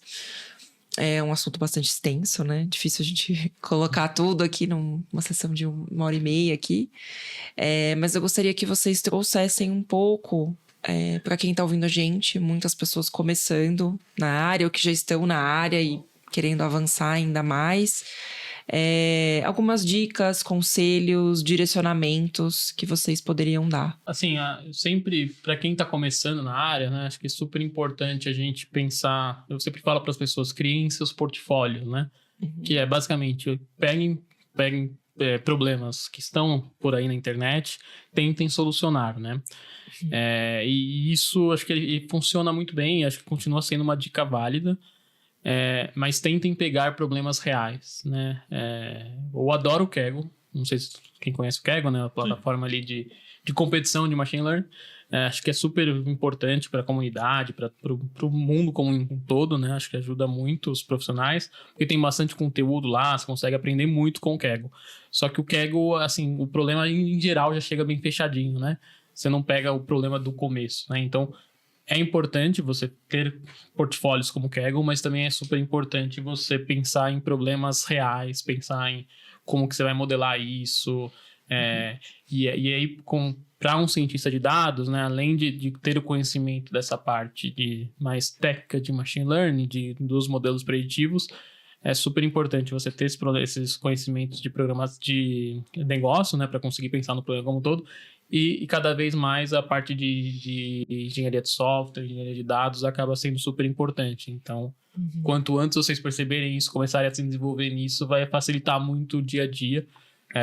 É um assunto bastante extenso, né? Difícil a gente colocar tudo aqui numa sessão de 1h30 aqui. Mas eu gostaria que vocês trouxessem um pouco, para quem está ouvindo a gente, muitas pessoas começando na área ou que já estão na área e querendo avançar ainda mais. Algumas dicas, conselhos, direcionamentos que vocês poderiam dar. Assim, sempre, para quem está começando na área, né, acho que é super importante a gente pensar. Eu sempre falo para as pessoas: criem seus portfólios, né? Que é basicamente, peguem problemas que estão por aí na internet, tentem solucionar, né? E isso acho que funciona muito bem, acho que continua sendo uma dica válida. Mas tentem pegar problemas reais, né? Eu adoro o Kaggle, não sei se quem conhece o Kaggle, né? A plataforma ali de competição de machine learning. Acho que é super importante para a comunidade, para o mundo como um todo, né? Acho que ajuda muito os profissionais, porque tem bastante conteúdo lá, você consegue aprender muito com o Kaggle. Só que o Kaggle, assim, o problema em geral já chega bem fechadinho, né? Você não pega o problema do começo, né? Então, é importante você ter portfólios como o Kaggle, mas também é super importante você pensar em problemas reais, pensar em como que você vai modelar isso. E aí, para um cientista de dados, né, além de ter o conhecimento dessa parte mais técnica de machine learning, dos modelos preditivos, é super importante você ter esses conhecimentos de programas de negócio, né, para conseguir pensar no problema como um todo. E cada vez mais a parte de engenharia de software, engenharia de dados acaba sendo super importante. Então, quanto antes vocês perceberem isso, começarem a se desenvolver nisso, vai facilitar muito o dia a dia.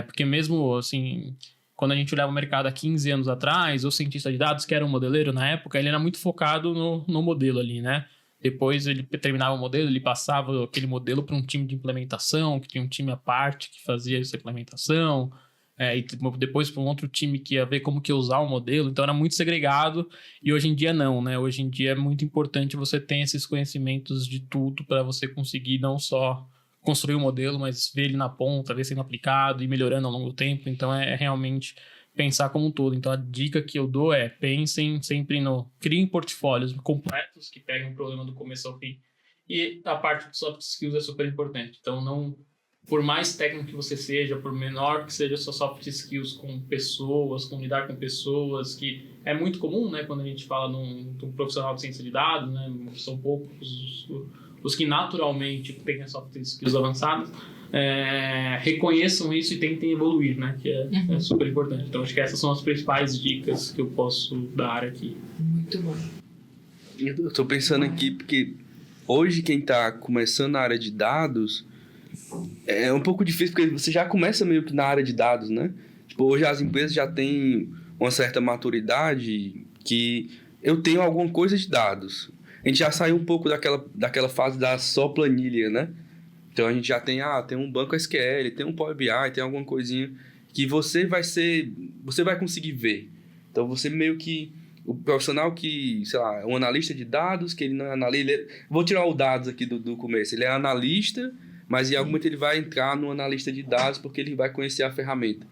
Porque mesmo, assim, quando a gente olhava o mercado há 15 anos atrás, o cientista de dados, que era um modeleiro na época, ele era muito focado no modelo ali, né? Depois ele terminava o modelo, ele passava aquele modelo para um time de implementação, que tinha um time à parte que fazia essa implementação. E depois para um outro time que ia ver como que ia usar o modelo. Então era muito segregado, e hoje em dia não, né? Hoje em dia é muito importante você ter esses conhecimentos de tudo para você conseguir não só construir o modelo, mas ver ele na ponta, ver sendo aplicado e melhorando ao longo do tempo. Então é realmente pensar como um todo. Então a dica que eu dou é: pensem sempre criem portfólios completos que peguem o problema do começo ao fim. E a parte de soft skills é super importante. Então por mais técnico que você seja, por menor que seja suas soft skills com pessoas, com lidar com pessoas, que é muito comum, né, quando a gente fala de um profissional de ciência de dados, né, são poucos os que naturalmente têm as soft skills avançadas, reconheçam isso e tentem evoluir, né, que é super importante. Então acho que essas são as principais dicas que eu posso dar aqui. Muito bom. Eu estou pensando aqui porque hoje quem está começando na área de dados é um pouco difícil, porque você já começa meio que na área de dados, né? Tipo, hoje as empresas já têm uma certa maturidade que eu tenho alguma coisa de dados. A gente já saiu um pouco daquela fase da só planilha, né? Então a gente já tem um banco SQL, tem um Power BI, tem alguma coisinha que você vai conseguir ver. Então você meio que... O profissional que, sei lá, é um analista de dados, que ele não é analista... Vou tirar o dados aqui do começo. Ele é analista, mas em algum momento ele vai entrar no analista de dados porque ele vai conhecer a ferramenta,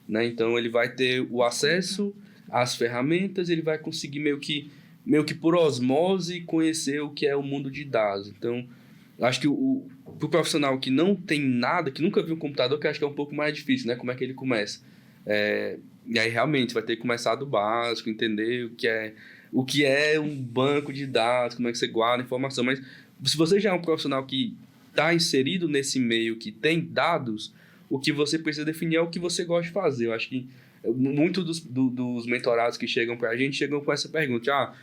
né? Então ele vai ter o acesso às ferramentas, ele vai conseguir meio que por osmose conhecer o que é o mundo de dados. Então, acho que pro profissional que não tem nada, que nunca viu um computador, que acho que é um pouco mais difícil, né? Como é que ele começa? E aí, realmente, vai ter que começar do básico, entender o que é um banco de dados, como é que você guarda informação. Mas se você já é um profissional que está inserido nesse meio, que tem dados, o que você precisa definir é o que você gosta de fazer. Eu acho que muitos dos mentorados que chegam para a gente chegam com essa pergunta.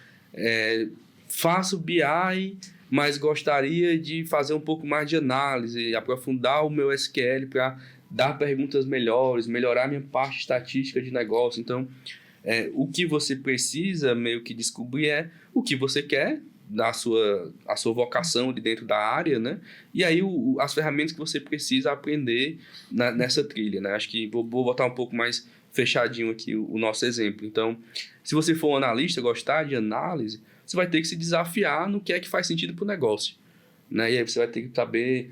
Faço BI, mas gostaria de fazer um pouco mais de análise, aprofundar o meu SQL para dar perguntas melhores, melhorar minha parte estatística de negócio. Então, o que você precisa meio que descobrir é o que você quer, a sua vocação de dentro da área, né? E aí as ferramentas que você precisa aprender nessa trilha, né? Acho que vou botar um pouco mais fechadinho aqui o nosso exemplo. Então, se você for um analista, gostar de análise, você vai ter que se desafiar no que é que faz sentido para o negócio, né? E aí você vai ter que saber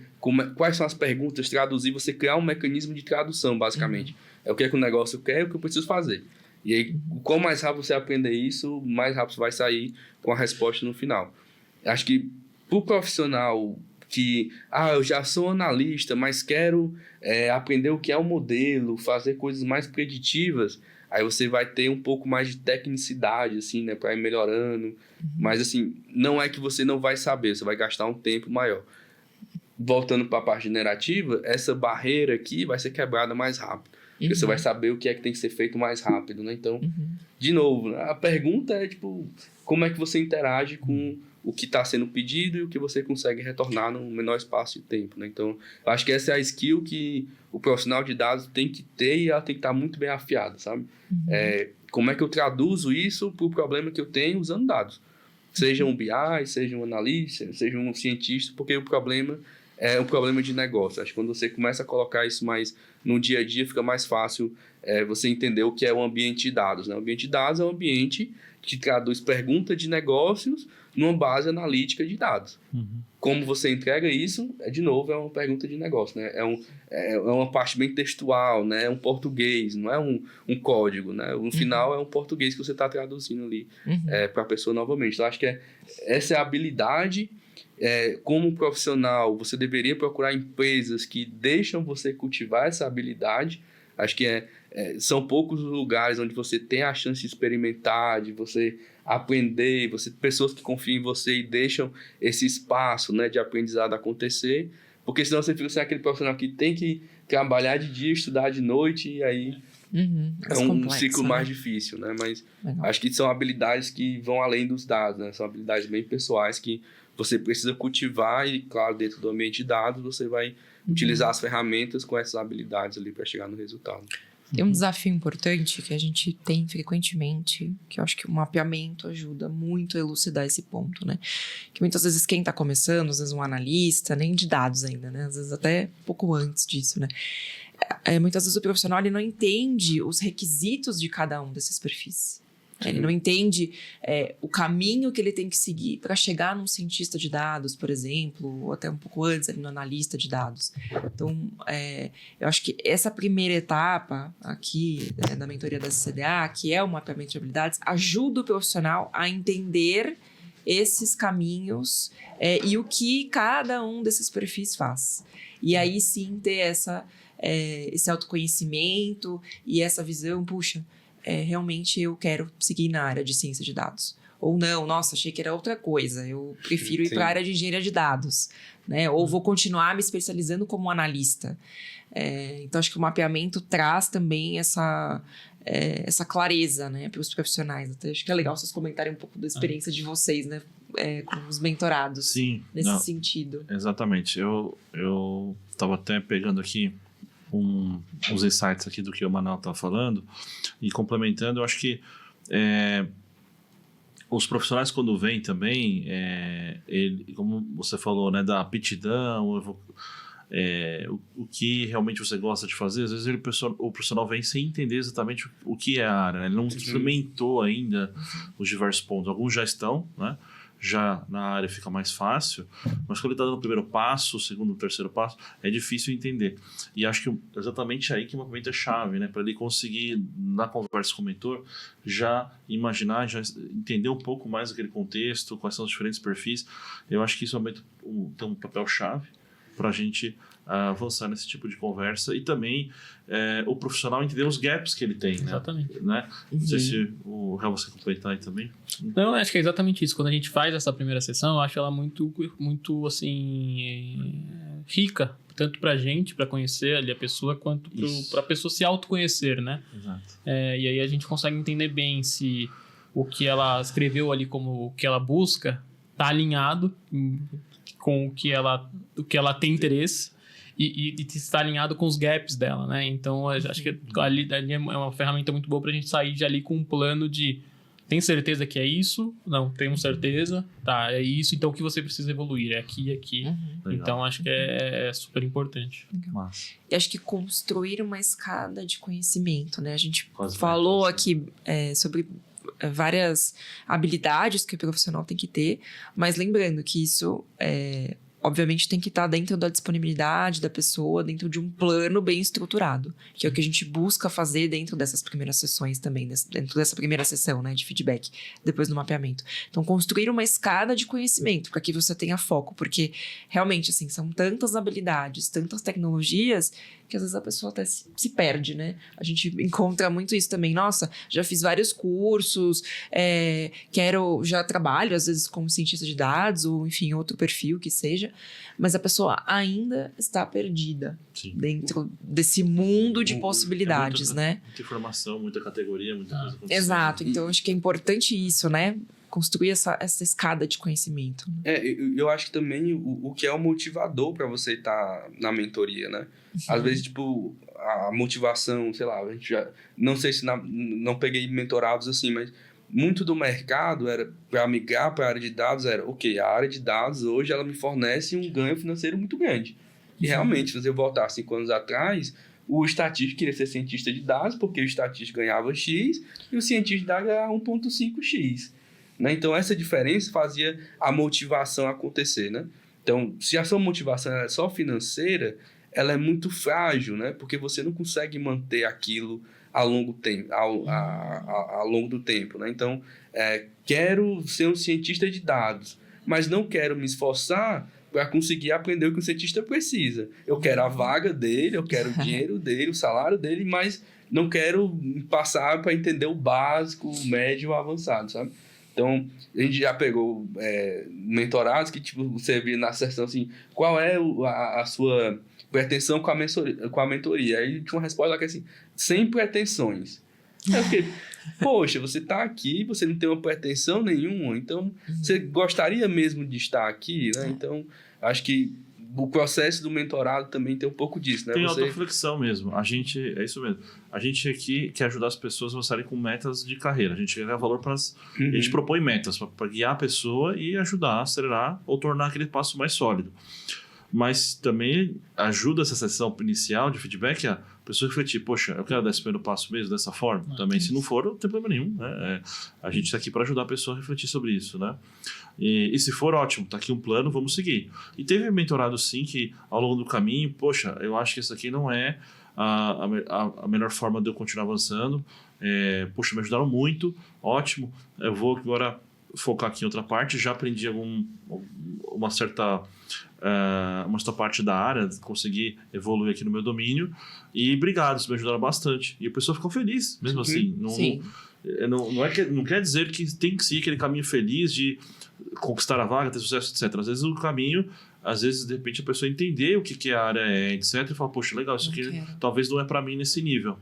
quais são as perguntas, traduzir, você criar um mecanismo de tradução, basicamente. É o que é que o negócio quer e o que eu preciso fazer. E aí, quanto mais rápido você aprender isso, mais rápido você vai sair com a resposta no final. Acho que para o profissional que, eu já sou analista, mas quero aprender o que é o modelo, fazer coisas mais preditivas, aí você vai ter um pouco mais de tecnicidade, assim, né, para ir melhorando. Mas, assim, não é que você não vai saber, você vai gastar um tempo maior. Voltando para a parte generativa, essa barreira aqui vai ser quebrada mais rápido. Porque você vai saber o que é que tem que ser feito mais rápido, né? Então, de novo, a pergunta é, como é que você interage com o que está sendo pedido e o que você consegue retornar no menor espaço de tempo, né? Então, eu acho que essa é a skill que o profissional de dados tem que ter e ela tem que estar muito bem afiada, sabe? Como é que eu traduzo isso para o problema que eu tenho usando dados? Seja um BI, seja um analista, seja um cientista, porque o problema é um problema de negócio. Acho que quando você começa a colocar isso mais no dia a dia, fica mais fácil você entender o que é o ambiente de dados, né? O ambiente de dados é um ambiente que traduz perguntas de negócios numa base analítica de dados. Como você entrega isso, de novo, é uma pergunta de negócio, né? É uma parte bem textual, né? É um português, não é um código, né? No final é um português que você está traduzindo ali para a pessoa novamente. Então, acho que essa é a habilidade. Como profissional, você deveria procurar empresas que deixam você cultivar essa habilidade. Acho que são poucos os lugares onde você tem a chance de experimentar, de você aprender, pessoas que confiam em você e deixam esse espaço, né, de aprendizado acontecer, porque senão você fica sendo aquele profissional que tem que trabalhar de dia, estudar de noite, e aí é um ciclo mais difícil, né? Mas acho que são habilidades que vão além dos dados, né? São habilidades bem pessoais que você precisa cultivar e, claro, dentro do ambiente de dados, você vai utilizar as ferramentas com essas habilidades ali para chegar no resultado. Tem um desafio importante que a gente tem frequentemente, que eu acho que o mapeamento ajuda muito a elucidar esse ponto, né? Que muitas vezes quem está começando, às vezes um analista, nem de dados ainda, né? Às vezes até pouco antes disso, né? Muitas vezes o profissional ele não entende os requisitos de cada um desses perfis. Ele não entende o caminho que ele tem que seguir para chegar num cientista de dados, por exemplo, ou até um pouco antes ali no analista de dados. Então, eu acho que essa primeira etapa aqui da mentoria da CDA, que é o mapeamento de habilidades, ajuda o profissional a entender esses caminhos e o que cada um desses perfis faz. E aí sim ter esse autoconhecimento e essa visão, puxa, realmente eu quero seguir na área de ciência de dados. Ou não, nossa, achei que era outra coisa, eu prefiro ir para a área de engenharia de dados, né? Ou vou continuar me especializando como analista. Então, acho que o mapeamento traz também essa clareza, né, para os profissionais. Até acho que é legal vocês comentarem um pouco da experiência de vocês, né, com os mentorados. Sim, nesse sentido. Exatamente. Eu estava até pegando aqui uns insights aqui do que o Manuel está falando e complementando, eu acho que os profissionais quando vêm também, como você falou, né, da aptidão, o que realmente você gosta de fazer, às vezes o profissional vem sem entender exatamente o que é a área, né? Ele não experimentou ainda os diversos pontos. Alguns já estão, né? Já na área fica mais fácil, mas quando ele está dando o primeiro passo, o segundo, o terceiro passo, é difícil entender. E acho que exatamente aí que o mapeamento é chave, né? Para ele conseguir, na conversa com o mentor, já imaginar, já entender um pouco mais aquele contexto, quais são os diferentes perfis. Eu acho que isso tem um papel chave. para a gente avançar nesse tipo de conversa e também o profissional entender os gaps que ele tem, né? Exatamente. Né? Não sei se o Real você completar aí também. Não, acho que é exatamente isso. Quando a gente faz essa primeira sessão, eu acho ela muito, muito assim, rica, tanto pra gente, pra conhecer ali a pessoa, quanto pra pessoa se autoconhecer, né? Exato. E aí a gente consegue entender bem se o que ela escreveu ali como o que ela busca tá alinhado com o que ela tem interesse e está alinhado com os gaps dela, né? Então, eu acho que ali é uma ferramenta muito boa pra gente sair de ali com um plano de tem certeza que é isso? Não, temos certeza. Tá, é isso, então o que você precisa evoluir? É aqui e aqui. Então, acho que é super importante. Massa. E acho que construir uma escada de conhecimento, né? A gente Quase falou metas, aqui sobre várias habilidades que o profissional tem que ter, mas lembrando que isso obviamente tem que estar dentro da disponibilidade da pessoa, dentro de um plano bem estruturado, que é o que a gente busca fazer dentro dessas primeiras sessões também, dentro dessa primeira sessão, né, de feedback, depois do mapeamento. Então, construir uma escada de conhecimento, para que você tenha foco, porque realmente, assim, são tantas habilidades, tantas tecnologias, que às vezes a pessoa até se perde, né? A gente encontra muito isso também. Nossa, já fiz vários cursos, já trabalho, às vezes, como cientista de dados, ou, enfim, outro perfil que seja, mas a pessoa ainda está perdida. Sim. Dentro desse mundo de possibilidades, né? Muita informação, muita categoria, muita coisa acontecendo. Exato. Então, acho que é importante isso, né? Construir essa escada de conhecimento. Eu acho que também o que é o motivador para você estar na mentoria, né? Às vezes, tipo, a motivação, sei lá, a gente já... Não sei se não peguei mentorados assim, mas muito do mercado era para migrar para a área de dados, ok, a área de dados hoje ela me fornece um ganho financeiro muito grande. E realmente, se você voltar 5 anos atrás, o estatístico queria ser cientista de dados, porque o estatístico ganhava X e o cientista de dados ganhava 1,5X. Né? Então, essa diferença fazia a motivação acontecer. Né? Então, se a sua motivação é só financeira, ela é muito frágil, né? Porque você não consegue manter aquilo ao longo do tempo. Né? Então, quero ser um cientista de dados, mas não quero me esforçar para conseguir aprender o que o cientista precisa. Eu quero a vaga dele, eu quero o dinheiro dele, o salário dele, mas não quero passar para entender o básico, o médio, o avançado, sabe? Então, a gente já pegou mentorados que, tipo, você via na sessão assim, qual é a sua pretensão com a mentoria? Aí tinha uma resposta lá que é assim, sem pretensões. Aí eu fiquei, poxa, você tá aqui, você não tem uma pretensão nenhuma, então você gostaria mesmo de estar aqui, né? Então, acho que o processo do mentorado também tem um pouco disso, né? Tem autorreflexão mesmo. É isso mesmo. A gente aqui quer ajudar as pessoas a avançarem com metas de carreira. A gente quer dar valor para a gente propõe metas para guiar a pessoa e ajudar a acelerar ou tornar aquele passo mais sólido. Mas também ajuda essa sessão inicial de feedback a pessoa refletir, poxa, eu quero dar esse primeiro passo mesmo dessa forma. Também, se não for, não tem problema nenhum. Né? A gente está aqui para ajudar a pessoa a refletir sobre isso. Né? E se for, ótimo, está aqui um plano, vamos seguir. E teve mentorado sim que ao longo do caminho, poxa, eu acho que isso aqui não é a melhor forma de eu continuar avançando. Poxa, me ajudaram muito, ótimo. Eu vou agora focar aqui em outra parte, já aprendi uma certa parte da área, consegui evoluir aqui no meu domínio e obrigado, isso me ajudaram bastante. E a pessoa ficou feliz, mesmo assim. Não quer dizer que tem que seguir aquele caminho feliz de conquistar a vaga, ter sucesso, etc. Às vezes o caminho, de repente a pessoa entender o que a área etc. E falar, poxa, legal, isso aqui talvez não é para mim nesse nível.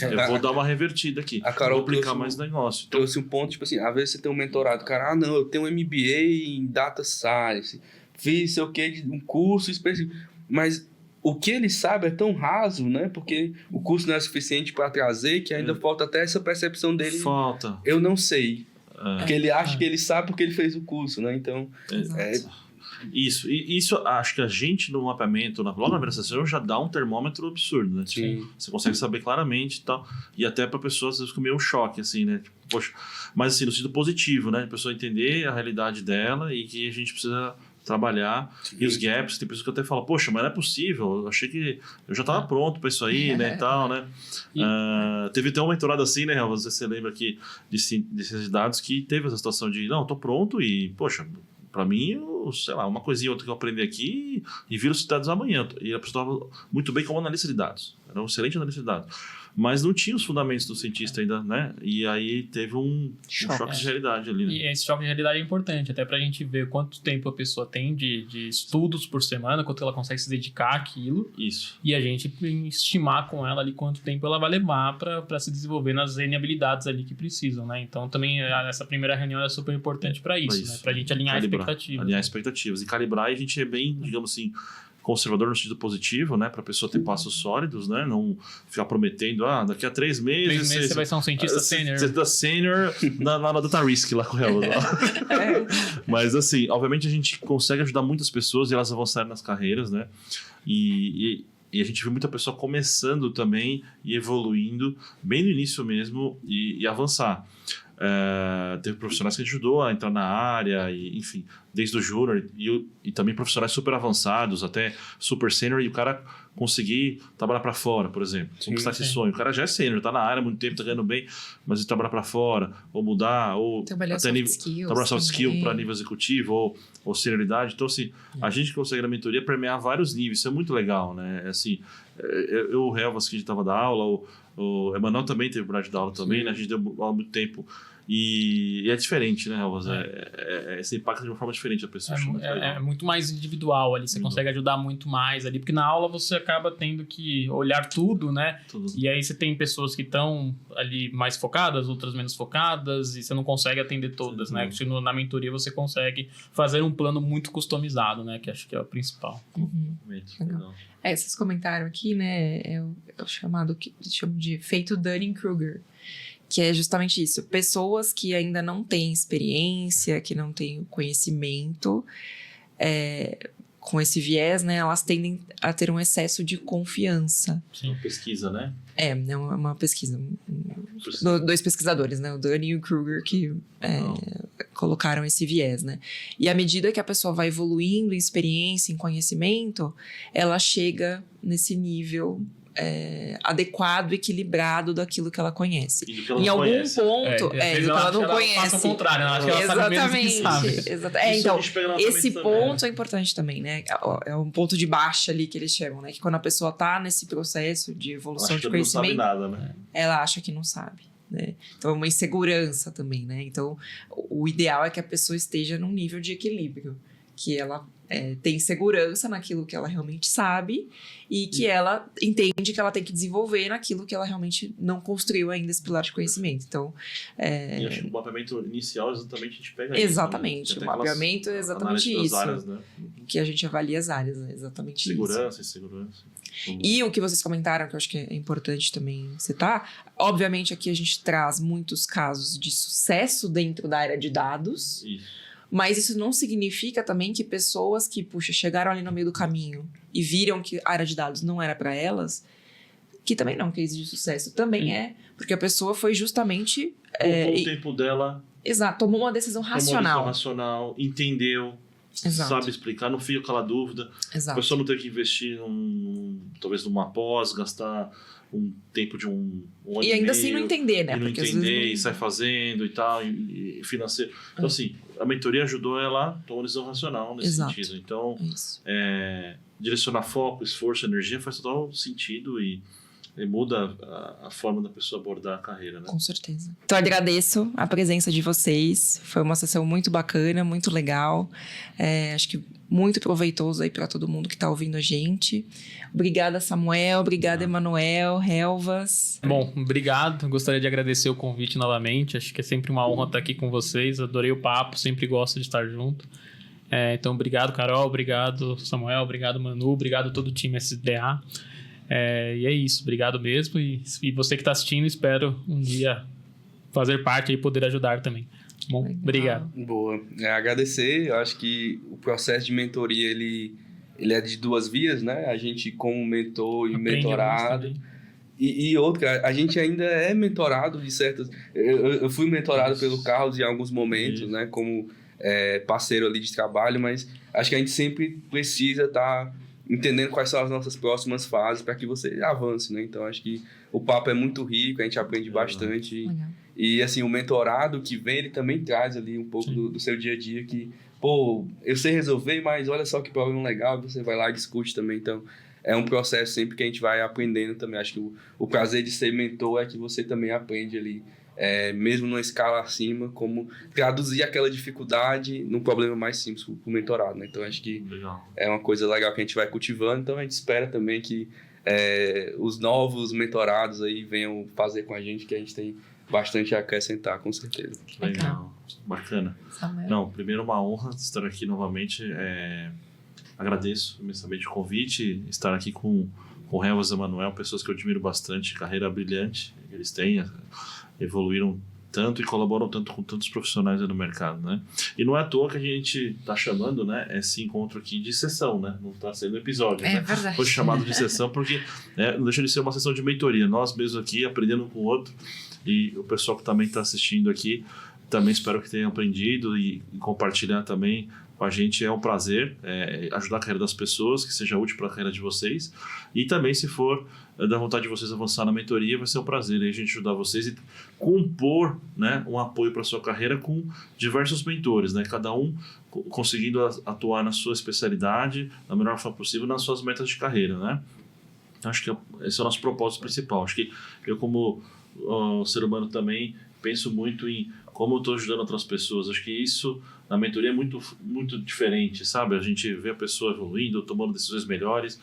Eu vou dar uma revertida aqui. A Carol vou aplicar mais negócio. Então, trouxe um ponto, tipo assim, às vezes você tem um mentorado, cara, não, eu tenho um MBA em Data Science, fiz sei o que, um curso específico, mas o que ele sabe é tão raso, né? Porque o curso não é suficiente para trazer, que ainda falta até essa percepção dele. Falta. Eu não sei. Porque ele acha que ele sabe porque ele fez o curso, né? Então, Isso acho que a gente no mapeamento, logo na primeira sessão, já dá um termômetro absurdo, né? Sim. Você consegue saber claramente e tal. E até pra pessoa, às vezes, fica meio um choque, assim, né? Tipo, poxa, mas assim, no sentido positivo, né? A pessoa entender a realidade dela e que a gente precisa trabalhar. Sim. E os gaps, tem pessoas que até falam, poxa, mas não é possível, eu achei que eu já estava pronto para isso aí, né, e tal, né. Teve até uma mentorada assim, né, você lembra aqui de ciência de dados que teve essa situação de, não, eu tô pronto e, poxa, para mim sei lá, uma coisinha ou outra que eu aprendi aqui e viro os dados amanhã. E a pessoa estava muito bem como analista de dados. Era um excelente analista de dados. Mas não tinha os fundamentos do cientista ainda, né? E aí teve um choque de realidade ali, né? E esse choque de realidade é importante, até pra gente ver quanto tempo a pessoa tem de estudos por semana, quanto ela consegue se dedicar àquilo. Isso. E a gente estimar com ela ali quanto tempo ela vai levar pra se desenvolver nas N habilidades ali que precisam, né? Então também essa primeira reunião é super importante pra isso, né? Pra gente alinhar expectativas. Alinhar expectativas. E calibrar, e a gente é bem, digamos assim, conservador no sentido positivo, né? Pra pessoa ter passos sólidos, né? Não ficar prometendo, daqui a 3 meses... 3 meses você vai ser um cientista sênior. Você tá sênior na Data Risk lá com ela. Mas assim, obviamente a gente consegue ajudar muitas pessoas e elas avançarem nas carreiras, né? E a gente vê muita pessoa começando também e evoluindo bem no início mesmo e avançar. Teve profissionais que ajudou a entrar na área, e, enfim, desde o júnior e também profissionais super avançados, até super sênior, e o cara conseguir trabalhar para fora, por exemplo, conquistar esse sonho. O cara já é sênior, tá na área há muito tempo, tá ganhando bem, mas ele trabalhar para fora, ou mudar, ou trabalhar até trabalhar soft skill para nível executivo ou senioridade. Então, assim, a gente consegue na mentoria permear vários níveis, isso é muito legal, né? Assim, o Helvas, que a gente estava da aula, o Emanuel também teve oportunidade de dar aula também, né? A gente deu aula há muito tempo. E é diferente, né, Helvas? Você impacta de uma forma diferente a pessoa. É muito mais individual ali, você consegue ajudar muito mais ali, porque na aula você acaba tendo que olhar tudo, né? Tudo. E aí você tem pessoas que estão ali mais focadas, outras menos focadas, e você não consegue atender todas, né? Porque na mentoria você consegue fazer um plano muito customizado, né? Que acho que é o principal. Legal. Vocês comentaram aqui, né? É o chamado, que chamo de efeito Dunning-Kruger. Que é justamente isso. Pessoas que ainda não têm experiência, que não têm conhecimento, com esse viés, né? Elas tendem a ter um excesso de confiança. Sim, pesquisa, né? É uma pesquisa. Dois pesquisadores, né? O Dunning e o Kruger, que colocaram esse viés, né? E à medida que a pessoa vai evoluindo em experiência, em conhecimento, ela chega nesse nível adequado, equilibrado daquilo que ela conhece. E do que ela em algum conhece. ponto, do que ela não conhece. Ela passa o contrário, ela acha que ela sabe menos que sabe. Então, esse ponto é importante também, né? É um ponto de baixa ali que eles chamam, né? Que quando a pessoa tá nesse processo de evolução de conhecimento, não sabe nada, né? Ela acha que não sabe. Né? Então é uma insegurança também, né? Então o ideal é que a pessoa esteja num nível de equilíbrio, que ela tem segurança naquilo que ela realmente sabe e que ela entende que ela tem que desenvolver naquilo que ela realmente não construiu ainda esse pilar de conhecimento. Então, e acho que o mapeamento inicial exatamente a gente pega exatamente, isso, o mapeamento é exatamente isso, áreas, né? Que a gente avalia as áreas, né? Exatamente segurança isso. E segurança. E o que vocês comentaram, que eu acho que é importante também citar, obviamente aqui a gente traz muitos casos de sucesso dentro da área de dados. Isso. Mas isso não significa também que pessoas que, chegaram ali no meio do caminho e viram que a área de dados não era para elas, que também não é um case de sucesso. Também porque a pessoa foi justamente... o tempo dela... Exato, tomou uma decisão racional. Entendeu, sabe explicar, não fica aquela dúvida. Exato. A pessoa não tem que investir talvez numa pós, gastar um tempo de um ano e ainda assim não entender, né? E não entender, e sai fazendo e tal, e financeiro. Então, assim, a mentoria ajudou ela a tomar uma decisão racional nesse sentido. Então, direcionar foco, esforço, energia faz total sentido e muda a forma da pessoa abordar a carreira, né? Com certeza. Então, agradeço a presença de vocês. Foi uma sessão muito bacana, muito legal. Acho que muito proveitoso aí para todo mundo que está ouvindo a gente. Obrigada, Samuel. Obrigada, Emanuel, Helvas. Bom, obrigado. Gostaria de agradecer o convite novamente. Acho que é sempre uma honra estar aqui com vocês. Adorei o papo, sempre gosto de estar junto. Então, obrigado, Carol. Obrigado, Samuel. Obrigado, Manu. Obrigado a todo o time SDA. E é isso, obrigado mesmo. E você que está assistindo, espero um dia fazer parte e poder ajudar também. Bom, obrigado. Boa. Agradecer, eu acho que o processo de mentoria, ele é de duas vias, né? A gente como mentor e mentorado. E outra, a gente ainda é mentorado de certas... Eu fui mentorado pelo Carlos em alguns momentos, né? Como parceiro ali de trabalho, mas acho que a gente sempre precisa estar entendendo quais são as nossas próximas fases para que você avance, né? Então, acho que o papo é muito rico, a gente aprende bastante. E, assim, o mentorado que vem, ele também traz ali um pouco do seu dia a dia, que pô, eu sei resolver, mas olha só que problema legal, você vai lá e discute também. Então, é um processo sempre que a gente vai aprendendo também. Acho que o prazer de ser mentor é que você também aprende ali, mesmo numa escala acima, como traduzir aquela dificuldade num problema mais simples para o mentorado, né? Então, acho que é uma coisa legal que a gente vai cultivando. Então, a gente espera também que os novos mentorados aí venham fazer com a gente, que a gente tem bastante a acrescentar, com certeza. Legal. Bacana. Samuel. Não, primeiro uma honra estar aqui novamente. Agradeço imensamente o convite, estar aqui com o Helvas e Emanuel, pessoas que eu admiro bastante, carreira brilhante eles têm, evoluíram tanto e colaboram tanto com tantos profissionais aí no mercado, né? E não é à toa que a gente está chamando, né, esse encontro aqui de sessão, né? Não está sendo episódio, né? Verdade. Foi chamado de sessão porque não deixa de ser uma sessão de mentoria, nós mesmos aqui aprendendo um com o outro, e o pessoal que também está assistindo aqui também espero que tenham aprendido e compartilhar também com a gente. É um prazer ajudar a carreira das pessoas, que seja útil para a carreira de vocês. E também, se for da vontade de vocês avançar na mentoria, vai ser um prazer aí a gente ajudar vocês e compor, né, um apoio para a sua carreira com diversos mentores, né, cada um conseguindo atuar na sua especialidade da melhor forma possível nas suas metas de carreira, né? Acho que esse é o nosso propósito principal. Acho que eu, como ser humano, também penso muito em como eu estou ajudando outras pessoas. Acho que isso na mentoria é muito, muito diferente, sabe? A gente vê a pessoa evoluindo, tomando decisões melhores.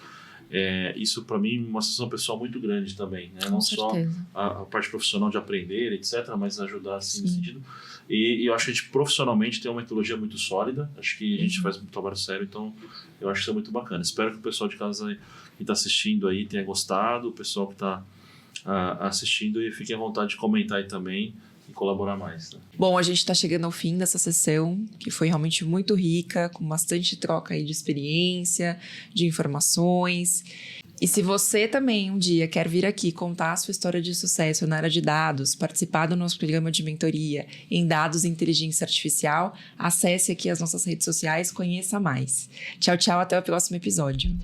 Isso, para mim, é uma sensação pessoal muito grande também, né? Não só a parte profissional de aprender, etc., mas ajudar assim nesse sentido. E eu acho que a gente profissionalmente tem uma metodologia muito sólida. Acho que a gente faz um trabalho sério, então eu acho que isso é muito bacana. Espero que o pessoal de casa que está assistindo aí tenha gostado, o pessoal que está assistindo, e fiquem à vontade de comentar aí também e colaborar mais, né? Bom, a gente está chegando ao fim dessa sessão, que foi realmente muito rica, com bastante troca aí de experiência, de informações. E se você também um dia quer vir aqui contar a sua história de sucesso na área de dados, participar do nosso programa de mentoria em dados e inteligência artificial, acesse aqui as nossas redes sociais, conheça mais. Tchau, tchau, até o próximo episódio.